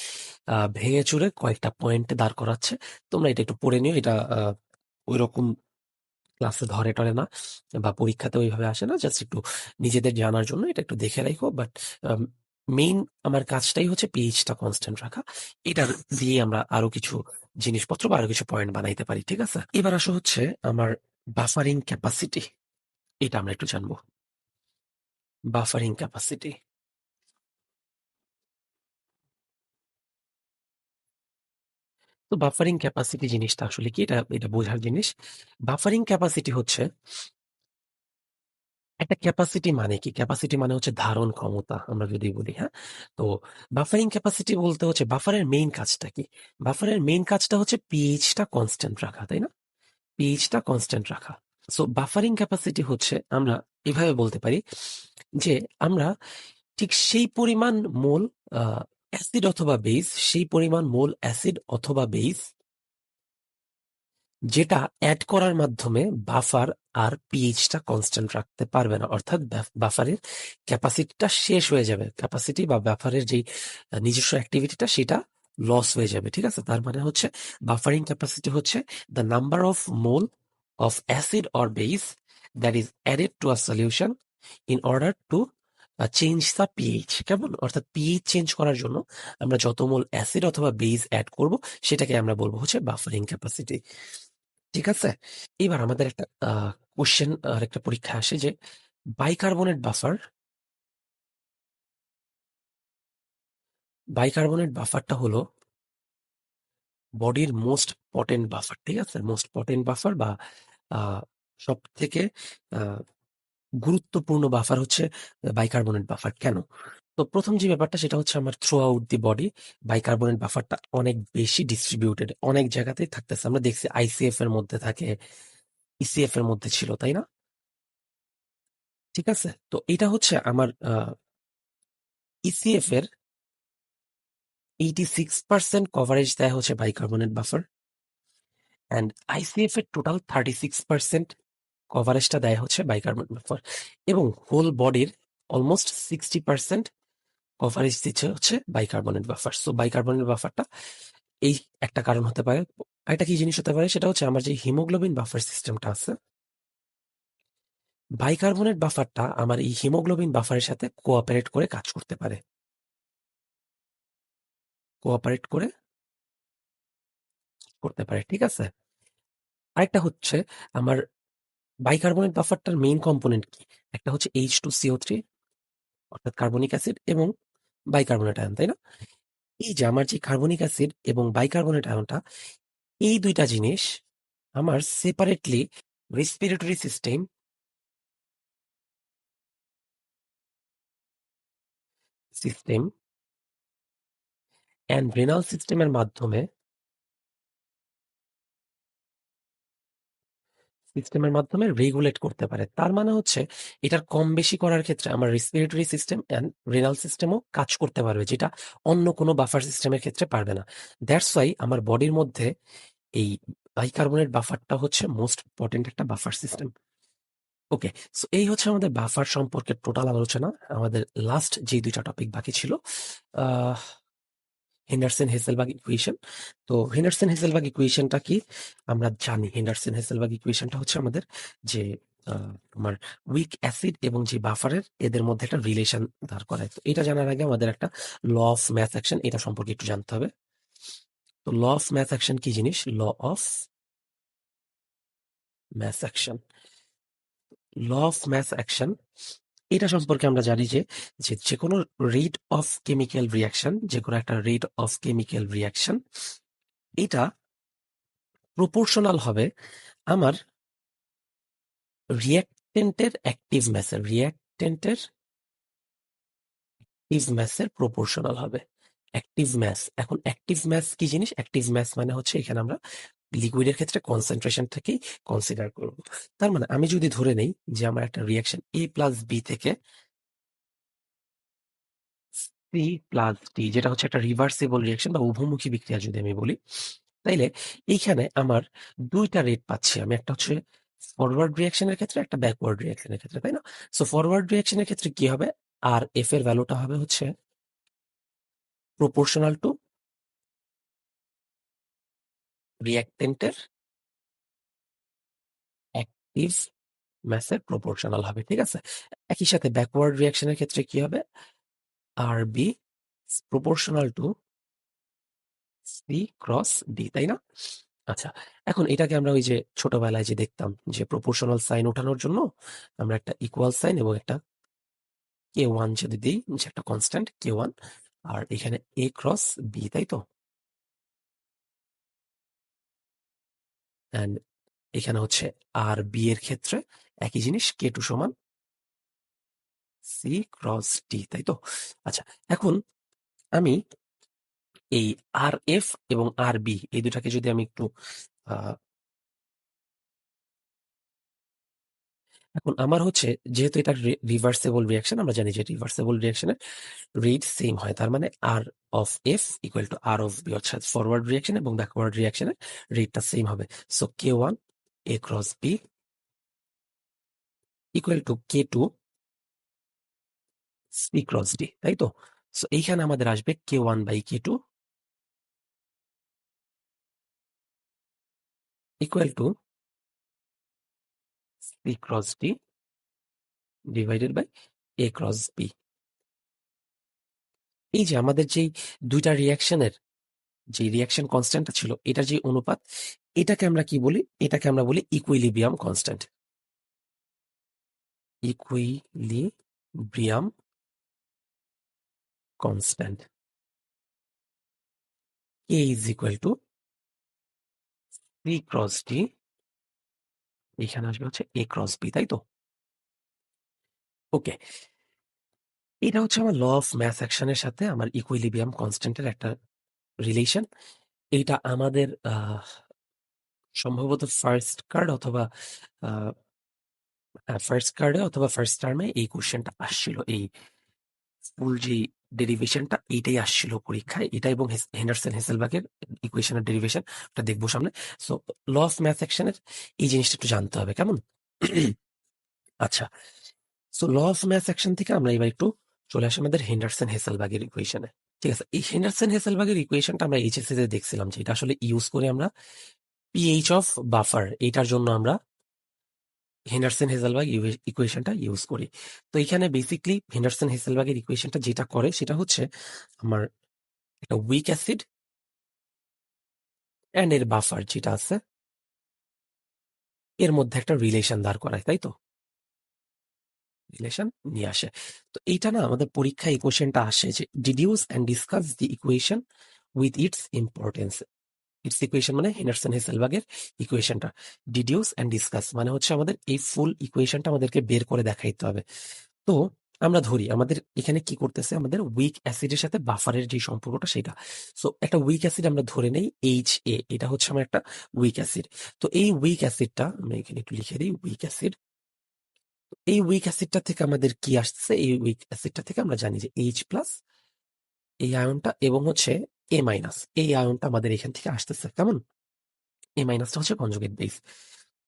ভেঙে চুরে কয়েকটা পয়েন্টে দাঁড় করাচ্ছে। তোমরা এটা একটু পড়ে নিও। এটা ওইরকম ক্লাসে ধরে টরে না বা পরীক্ষাতে ওইভাবে আসে না, জাস্ট একটু নিজেদের জানার জন্য এটা একটু দেখে রাখো। বাট মেইন আমার কাজটাই হচ্ছে পিএইচটা কনস্ট্যান্ট রাখা। এটা দিয়ে আমরা আরো কিছু জিনিসপত্র বা আরো কিছু পয়েন্ট বানাইতে পারি, ঠিক আছে? এবার আসো হচ্ছে আমার বাফারিং ক্যাপাসিটি, এটা আমরা একটু জানবো। বাফারিং ক্যাপাসিটি, তো বাফারিং ক্যাপাসিটি জিনিসটা আসলে কি? এটা এটা বোঝার জিনিস। বাফারিং ক্যাপাসিটি হচ্ছে একটা ক্যাপাসিটি, মানে কি? ক্যাপাসিটি মানে হচ্ছে ধারণ ক্ষমতা, আমরা যদি বলি, হ্যাঁ? তো বাফারিং ক্যাপাসিটি বলতে হচ্ছে বাফারের মেইন কাজটা কি? বাফারের মেইন কাজটা হচ্ছে পিএইচটা কনস্ট্যান্ট রাখা, তাই না? পিএইচটা কনস্ট্যান্ট রাখা। সো বাফারিং ক্যাপাসিটি হচ্ছে, আমরা এভাবে বলতে পারি যে আমরা ঠিক সেই পরিমাণ মোল অ্যাসিড অথবা বেস, সেই পরিমাণ মোল অ্যাসিড অথবা বেস যেটা অ্যাড করার মাধ্যমে বাফার আর পিএইচটা কনস্ট্যান্ট রাখতে পারবে না, অর্থাৎ বাফারের ক্যাপাসিটিটা শেষ হয়ে যাবে, ক্যাপাসিটি বা বাফারের যেই নিজস্ব অ্যাক্টিভিটিটা সেটা লস হয়ে যাবে। ঠিক আছে, তার মানে হচ্ছে বাফারিং ক্যাপাসিটি হচ্ছে the number of mole of acid or base that is added to a solution in order to change the pH. কেমন? অর্থাৎ পিএইচ চেঞ্জ করার জন্য আমরা যত মোল অ্যাসিড অথবা বেস অ্যাড করব সেটাকে আমরা বলবো হচ্ছে বাফারিং ক্যাপাসিটি। ঠিক আছে, এবার আমাদের একটা কোশ্চেন আর একটা পরীক্ষা আসে যে বাইকার্বনেট বাফারটা হলো বডির মোস্ট পটেন্ট বাফার। ঠিক আছে, মোস্ট পটেন্ট বাফার বা সব থেকে গুরুত্বপূর্ণ বাফার হচ্ছে বাইকার্বনেট বাফার। কেন? তো প্রথম যে ব্যাপারটা সেটা হচ্ছে আমার throughout the body bicarbonate বাফারটা অনেক বেশি ডিস্ট্রিবিউটেড, অনেক জায়গাতেই থাকতেছে। আমরা দেখছি আইসিএফ এর মধ্যে থাকে, ইসিএফ এর মধ্যে ছিল, তাই না? ঠিক আছে, তো এটা হচ্ছে আমার ইসিএফ এর 86% কভারেজ দেয় হচ্ছে বাইকার্বনেট বাফার, অ্যান্ড আইসিএফ এর টোটাল 36% কভারেজটা দেয় হচ্ছে বাইকার্বনেট বাফার, এবং হোল বডির অলমোস্ট 60% কভারেজ দিচ্ছে হচ্ছে বাইকার্বনেট বাফার। সো বাইকার্বনেট বাফারটা এই একটা কারণ হতে পারে। আরেকটা কি জিনিস হতে পারে সেটা হচ্ছে আমার যে হিমোগ্লোবিন বাফার সিস্টেমটা আছে, বাইকার্বনেট বাফারটা আমার এই হিমোগ্লোবিন বাফারের সাথে কোঅপারেট করে কাজ করতে পারে, কোঅপারেট করে করতে পারে। ঠিক আছে, আরেকটা হচ্ছে আমার বাইকার্বনেট বাফারটার মেইন কম্পোনেন্ট কি? একটা হচ্ছে H2CO3 অর্থাৎ কার্বনিক অ্যাসিড এবং বাইকার্বনেট আয়ন, তাই না? এই যে আমার যে কার্বনিক অ্যাসিড এবং বাইকার্বনেট আয়নটা, এই দুইটা জিনিস আমার separately respiratory system system and renal সিস্টেমের মাধ্যমে রেগুলেট করতে পারে। তার মানে হচ্ছে এটার কম বেশি করার ক্ষেত্রে আমার রেসপিরেটরি সিস্টেম অ্যান্ড রেনাল সিস্টেমও কাজ করতে পারবে, যেটা অন্য কোনো বাফার সিস্টেমের ক্ষেত্রে পারবে না। দ্যাটস ওয়াই আমার বডির মধ্যে এই বাইকার্বনেট বাফারটা হচ্ছে মোস্ট ইম্পর্টেন্ট একটা বাফার সিস্টেম। ওকে, সো এই হচ্ছে আমাদের বাফার সম্পর্কে টোটাল আলোচনা। আমাদের লাস্ট যে দুইটা টপিক বাকি ছিল, আহ হেন্ডারসন হেসেলবাগ ইকুয়েশন। তো হেন্ডারসন হেসেলবাগ ইকুয়েশনটা কি? আমরা জানি হেন্ডারসন হেসেলবাগ ইকুয়েশনটা হচ্ছে আমাদের যে তোমার উইক অ্যাসিড এবং যে বাফারের এদের মধ্যে একটা রিলেশন দাঁড় করায়। তো এটা জানার আগে আমাদের একটা ল অফ ম্যাথ অ্যাকশন এটা সম্পর্কে একটু জানতে হবে। তো ল অফ ম্যাথ অ্যাকশন কি জিনিস? Law of mass action, law of mass action এটা সম্পর্কে আমরা জানি যে যে কোনো রেট অফ কেমিক্যাল রিয়াকশন, যে কোনো একটা রেট অফ কেমিক্যাল রিয়াকশন এটা প্রপোর্শনাল হবে আমার রিয়াক্টেন্টের প্রপোর্শনাল হবে। অ্যাক্টিভ ম্যাস, এখন অ্যাক্টিভ ম্যাস কি জিনিস? অ্যাক্টিভ ম্যাস মানে হচ্ছে এখানে আমরা লিকুইডের ক্ষেত্রে কনসেন্ট্রেশনটাকেই কনসিডার করব। তার মানে আমি যদি ধরে নেই যে আমার একটা রিয়াকশন A+B থেকে C+D, যেটা হচ্ছে একটা রিভার্সিবল রিয়াকশন বা উভমুখী বিক্রিয়া যদি আমি বলি, তাইলে এইখানে আমার দুইটা রেট পাচ্ছি আমি, একটা হচ্ছে ফরওয়ার্ড রিয়াকশনের ক্ষেত্রে, একটা ব্যাকওয়ার্ড রিয়াকশনের ক্ষেত্রে, তাই না? সো ফরওয়ার্ড রিয়াকশনের ক্ষেত্রে কি হবে? আর এফ এর ভ্যালুটা হবে হচ্ছে প্রপোর্শনাল টু রিয়াক্টেন্টের অ্যাক্টিভ ম্যাসের প্রপোর্শনাল হবে। ঠিক আছে, একই সাথে ব্যাকওয়ার্ড রিয়াকশনের ক্ষেত্রে কি হবে? R B proportional to C cross D, তাই না? আচ্ছা, এখন এটাকে আমরা ওই যে ছোটবেলায় যে দেখতাম যে প্রপোর্শনাল সাইন ওঠানোর জন্য আমরা একটা ইকুয়াল সাইন এবং একটা K1 যদি দিই, যে একটা কনস্ট্যান্ট K1, আর এখানে A ক্রস B, তাই তো? অ্যান্ড এখানে হচ্ছে আর বি এর ক্ষেত্রে একই জিনিস K2 সমান সি ক্রস ডি, তাই তো? আচ্ছা, এখন আমি এই আর এফ এবং আর বি এই দুটাকে যদি আমি একটু এখন আমার হচ্ছে যেহেতু এটা রিভার্সেবল রিয়াকশন, আমরা জানি যে রিভার্সেবল রিয়াকশনের রেট সেম হয়, তার মানে R of F equal to R of B, অর্থাৎ ফরওয়ার্ড রিয়াকশন এবং ব্যাকওয়ার্ড রিয়াকশনের রেটটা সেম হবে। So K one A cross B equal to K two C cross D, তাই তো? সো এইখানে আমাদের আসবে K one by K two equal to C cross D divided by A cross B. এই যে আমাদের যেই দুইটা রিয়াকশনের যে রিয়াকশন কনস্ট্যান্টটা ছিল, এটার যে অনুপাত, এটাকে আমরা কি বলি? এটাকে আমরা বলি equilibrium constant. Equilibrium constant K is equal to C cross D, এখানে আসবে হচ্ছে এ ক্রস বি, তাই তো? ওকে, এটা হচ্ছে আমার ল অফ ম্যাথ অ্যাকশনের সাথে আমার ইকুইলিব্রিয়াম কনস্ট্যান্টের একটা রিলেশন। এইটা আমাদের সম্ভবত ফার্স্ট কার্ড অথবা ফার্স্ট কার্ডে অথবা ফার্স্ট টার্মে এই কোশ্চেনটা আসছিল। এই ফুল যে ডেরিভেশনটা এইটাই আসছিল পরীক্ষায়, এটা এবং হেন্ডারসন হেসেলবার্গের ইকুয়েশনের ডেরিভেশন, ওটা দেখবো সামনে। সো ল অফ ম্যাথ অ্যাকশনের এই জিনিসটা একটু জানতে হবে, কেমন? আচ্ছা, so law of mass action থেকে আমরা এবার একটু চলে আসি আমাদের হেন্ডারসন হেসেলবার্গের ইকুয়েশনে। ঠিক আছে, এই হেন্ডারসন হেসেলবার্গের ইকুয়েশনটা আমরা এইচএসসি তে দেখছিলাম যে এটা আসলে ইউজ করে আমরা পিএইচ অফ বাফার, এটার জন্য আমরা হেন্ডারসন হেজেলবার্গ ইকুয়েশনটা ইউজ করি। তো এখানে বেসিকলি হেন্ডারসন হেজেলবার্গের ইকুয়েশনটা যেটা করে সেটা হচ্ছে আমার একটা উইক অ্যাসিড অ্যান্ড এর বাফার যেটা আছে এর মধ্যে একটা রিলেশন দাঁড় করায়, তাই তো? রিলেশন নিয়ে আসে। তো এইটা না আমাদের পরীক্ষায় ইকুয়েশনটা আসে যে deduce and discuss the equation with its importance. It's equation মানে হেন্ডারসন হেসেলবার্গের ইকুয়েশনটা। ডিডিউস অ্যান্ড ডিসকাস মানে হচ্ছে আমাদের এই ফুল ইকুয়েশনটা আমাদেরকে বের করে দেখাইতে হবে। তো আমরা ধরি আমাদের এখানে কি করতেছে, আমাদের উইক অ্যাসিডের সাথে বাফারের যে সম্পর্কটা সেটা। সো একটা উইক অ্যাসিড আমরা ধরে নেই এইচ এ, এটা হচ্ছে আমার একটা উইক অ্যাসিড। তো এই উইক অ্যাসিডটা আমরা এখানে একটু লিখে দিই, উইক অ্যাসিড। এই উইক অ্যাসিডটা থেকে আমাদের কি আসছে? এই উইক অ্যাসিডটা থেকে আমরা জানি যে এইচ প্লাস এই আয়নটা এবং হচ্ছে এ মাইনাস এই আয়নটা আমাদের এখান থেকে আসতেছে, কেমন? এ মাইনাসটা হচ্ছে কনজুগেট বেস।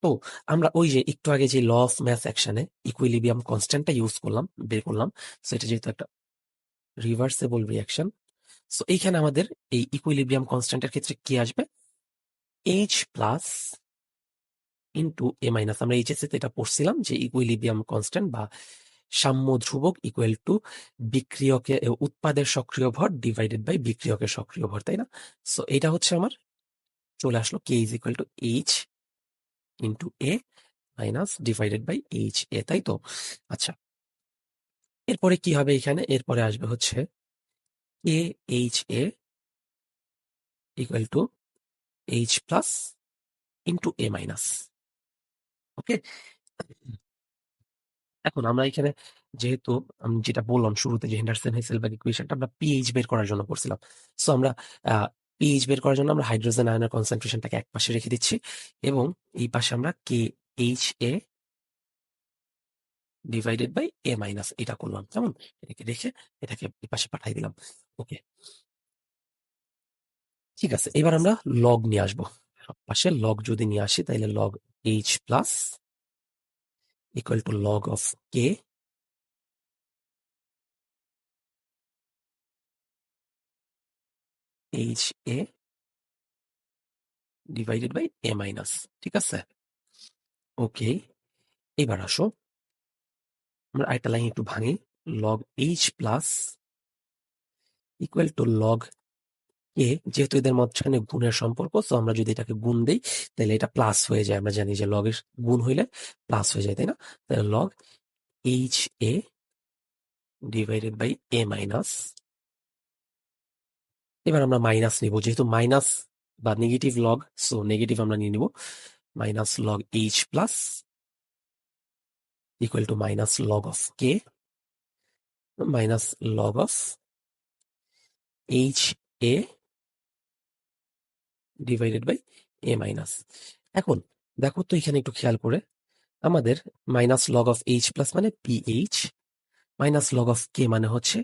তো আমরা ওই যে একটু আগে যে ল অফ ম্যাথ অ্যাকশনে ইকুইলিব্রিয়াম কনস্ট্যান্টটা ইউজ করলাম, বের করলাম। সো এটা যেহেতু একটা রিভার্সেবল রিয়াকশন, সো এইখানে আমাদের এই ইকুইলিব্রিয়াম কনস্ট্যান্টের ক্ষেত্রে কি আসবে? H plus into A minus. আমরা এইচএসসি তে এটা পড়ছিলাম যে ইকুইলিব্রিয়াম কনস্ট্যান্ট বা সাম্য ধ্রুবক ইকুয়াল টু বিক্রিয়কে উৎপাদের সক্রিয় ভর ডিভাইডেড বাই বিক্রিয়কের সক্রিয় ভর, তাই না? সো এটা হচ্ছে আমার চলে আসলো K is equal to H into A minus divided by H A, তাই তো? আচ্ছা, এরপরে কি হবে? এখানে এরপরে আসবে হচ্ছে K H A equal to H plus into A minus. Okay, এখন আমরা এখানে যেহেতু আমি যেটা বললাম শুরুতে যে হেন্ডারসন হেসেলবার্গ ইকুয়েশনটা আমরা পিএইচ বের করার জন্য করছিলাম। সো আমরা পিএইচ বের করার জন্য আমরা হাইড্রোজেন আয়নের কনসেন্ট্রেশনটাকে এক পাশে রেখে দিচ্ছি এবং এই পাশে আমরা K H A divided by A minus এটা করলাম, কেমন? এটাকে রেখে এটাকে এই পাশে পাঠিয়ে দিলাম। ওকে, ঠিক আছে, এবার আমরা লগ নিয়ে আসবো। সব পাশে লগ যদি নিয়ে আসি তাহলে log H plus equal to log of K H A divided by A minus. ঠিক আছে, ওকে, এবার আসো আমরা আরেকটা লাইন একটু ভাঙি। Log H plus equal to log K, যেহেতু এদের মাঝখানে গুণের সম্পর্ক, তো আমরা যদি এটাকে গুণ দেই তাহলে এটা প্লাস হয়ে যায়। আমরা জানি যে লগের গুণ হইলে প্লাস হয়ে যায়, তাই না? তাহলে log H A divided by A minus. এবার আমরা মাইনাস নিব, যেহেতু মাইনাস বা নেগেটিভ লগ, সো নেগেটিভ আমরা নিয়ে নিব। Minus log H plus equal to minus log of K minus log of H A divided by A minus. এখন দেখো তো এখানে একটু খেয়াল করে, আমাদের minus log of H plus মানে pH, minus log of K মানে হচ্ছে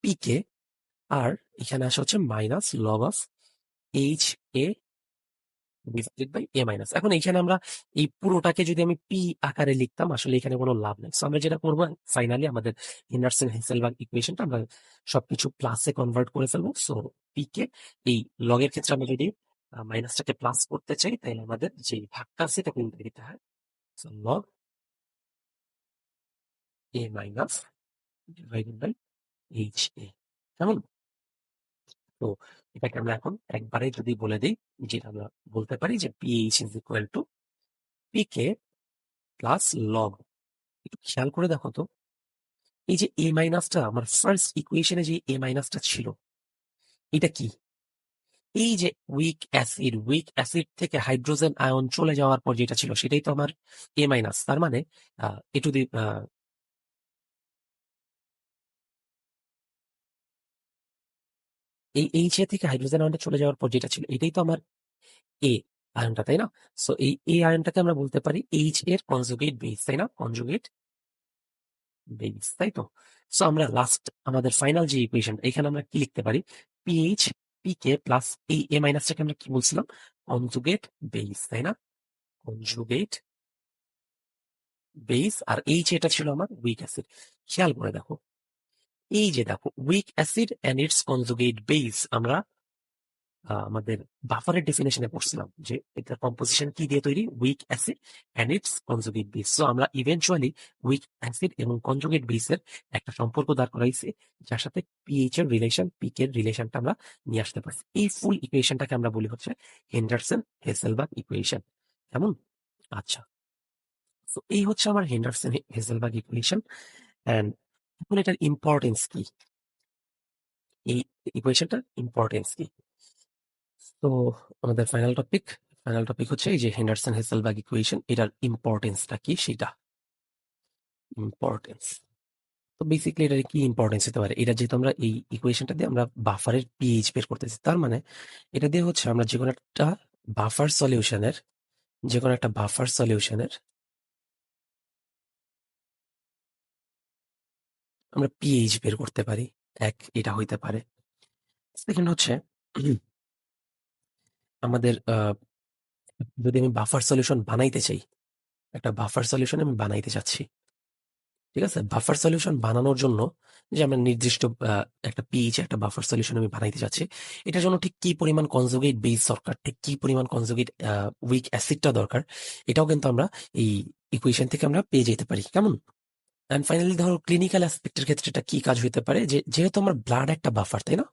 পিকে, আর এখানে আসা হচ্ছে minus log of H A divided by A minus. এখন এখানে আমরা এই পুরোটাকে যদি আমি পি আকারে লিখতাম, আসলে এখানে কোনো লাভ নেই। সো আমরা যেটা করবো ফাইনালি আমাদের হেন্ডারসন হেসেলবার্গ ইকুয়েশনটা আমরা সবকিছু প্লাসে কনভার্ট করে ফেলবো। সো পি কে এই লগের ক্ষেত্রে আমরা যদি মাইনাসটাকে প্লাস করতে চাই, তাহলে আমাদের যে ভাগটা আছে এটা উল্টে দিতে হয়। So log A minus divided by H A. কেমন? তো এটাকে আমরা এখন একবারে যদি বলে দিই, যেটা আমরা বলতে পারি যে pH is equal to pK plus log. একটু খেয়াল করে দেখো তো, এই যে এ মাইনাসটা আমার ফার্স্ট ইকুয়েশনে যে এ মাইনাসটা ছিল, এটা কি? এই যে উইক অ্যাসিড থেকে হাইড্রোজেন আয়ন চলে যাওয়ার পর যেটা ছিল সেটাই তো আমার এ মাইনাস। তার মানে এ টু দি এই এইচ এ থেকে হাইড্রোজেন আয়নটা চলে যাওয়ার পর যেটা ছিল এটাই তো আমার এ আয়নটা, তাই না? সো এই এ আয়নটাকে আমরা বলতে পারি এইচ এর কনজুগেট বেস, তাই না? কনজুগেট বেস, তাই তো? সো আমরা লাস্ট আমাদের ফাইনাল যে ইকুয়েশন, এখানে আমরা কি লিখতে পারি? পিএইচ পিকে প্লাস এই এ মাইনাসটাকে আমরা কি বলছিলাম? কনজুগেট বেস, তাই না? কনজুগেট বেস, আর এইচ এটা ছিল আমার উইক অ্যাসিড। খেয়াল করে দেখো, এই যে দেখো weak acid and its conjugate base, আমরা আমাদের বাফারের ডেফিনেশনে পড়ছিলাম যে এটা কম্পোজিশন কি দিয়ে তৈরি? Weak acid and its conjugate base. So আমরা ইভেনচুয়ালি উইক অ্যাসিড এবং কনজুগেট বেসের একটা সম্পর্ক দাঁড় করাইছি, যার সাথে পিএইচ এর রিলেশন, পিক এর রিলেশনটা আমরা নিয়ে আসতে পারছি। এই ফুল ইকুয়েশনটাকে আমরা বলি হচ্ছে হেন্ডারসন হেসেলবার্গ ইকুয়েশন। কেমন? আচ্ছা, তো এই হচ্ছে আমার হেন্ডারসন হেসেলবার্গ ইকুয়েশন। এন্ড এখন এটার ইম্পর্টেন্স কি? এই ইকুয়েশনটার ইম্পর্টেন্স কি? তো আমাদের ফাইনাল টপিক হচ্ছে এই যে হেন্ডারসন হেসেলবার্গ ইকুয়েশন, এটার ইম্পর্টেন্সটা কি সেটা। ইম্পর্টেন্স, তো বেসিক্যালি এটার কি ইম্পর্টেন্স হতে পারে? এটা যেহেতু আমরা এই ইকুয়েশনটা দিয়ে আমরা বাফারের পিএইচ বের করতেছি, তার মানে এটা দিয়ে হচ্ছে আমরা যে কোনো একটা বাফার সলিউশনের আমরা পিএইচ বের করতে পারি। এক, এটা হইতে পারে। সেকেন্ড হচ্ছে আমাদের যদি আমি বাফার সলিউশন বানাইতে চাই, একটা বাফার সলিউশন আমি বানাইতে চাচ্ছি, ঠিক আছে? বাফার সলিউশন বানানোর জন্য যে আমরা নির্দিষ্ট একটা পিএইচ একটা বাফার সলিউশন আমি বানাইতে চাচ্ছি, এটার জন্য ঠিক কি পরিমাণ কনজুগেট বেস দরকার, ঠিক কি পরিমাণ কনজুগেট উইক অ্যাসিডটা দরকার, এটাও কিন্তু আমরা এই ইকুয়েশন থেকে আমরা পেয়ে যেতে পারি। কেমন? এন্ড ফাইনালি ধরো ক্লিনিক্যাল অ্যাসপেক্টের ক্ষেত্রে এটা কি কাজ হইতে পারে, যে যেহেতু আমার ব্লাড একটা বাফার, তাই না?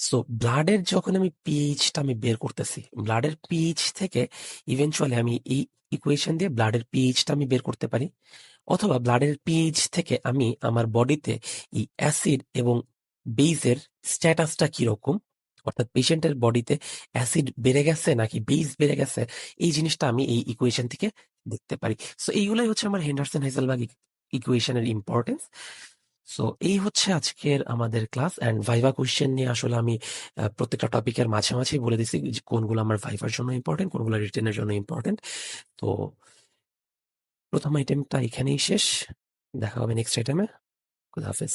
সো ব্লাডের যখন আমি পিএইচটা আমি বের করতেছি, ব্লাডের পিএইচ থেকে ইভেনচুয়ালি আমি এই ইকুয়েশন দিয়ে ব্লাডের পিএইচটা আমি বের করতে পারি, অথবা ব্লাডের পিএইচ থেকে আমি আমার বডিতে এই অ্যাসিড এবং বেইজের স্ট্যাটাসটা কিরকম, অর্থাৎ পেশেন্টের বডিতে অ্যাসিড বেড়ে গেছে নাকি বেইজ বেড়ে গেছে, এই জিনিসটা আমি এই ইকুয়েশন থেকে দেখতে পারি। সো এইগুলাই হচ্ছে আমার হেন্ডারসন হেজেলবার্গ ইকুয়েশনের ইম্পর্টেন্স। সো এই হচ্ছে আজকের আমাদের ক্লাস। অ্যান্ড ভাইভা কোশ্চেন নিয়ে আসলে আমি প্রত্যেকটা টপিকের মাঝামাঝি বলে দিচ্ছি যে কোনগুলো আমার ভাইভার জন্য ইম্পর্টেন্ট, কোনগুলো রিটেনের জন্য ইম্পর্টেন্ট। তো প্রথম আইটেমটা এখানেই শেষ, দেখা হবে নেক্সট আইটেমে। খুদা হাফেজ।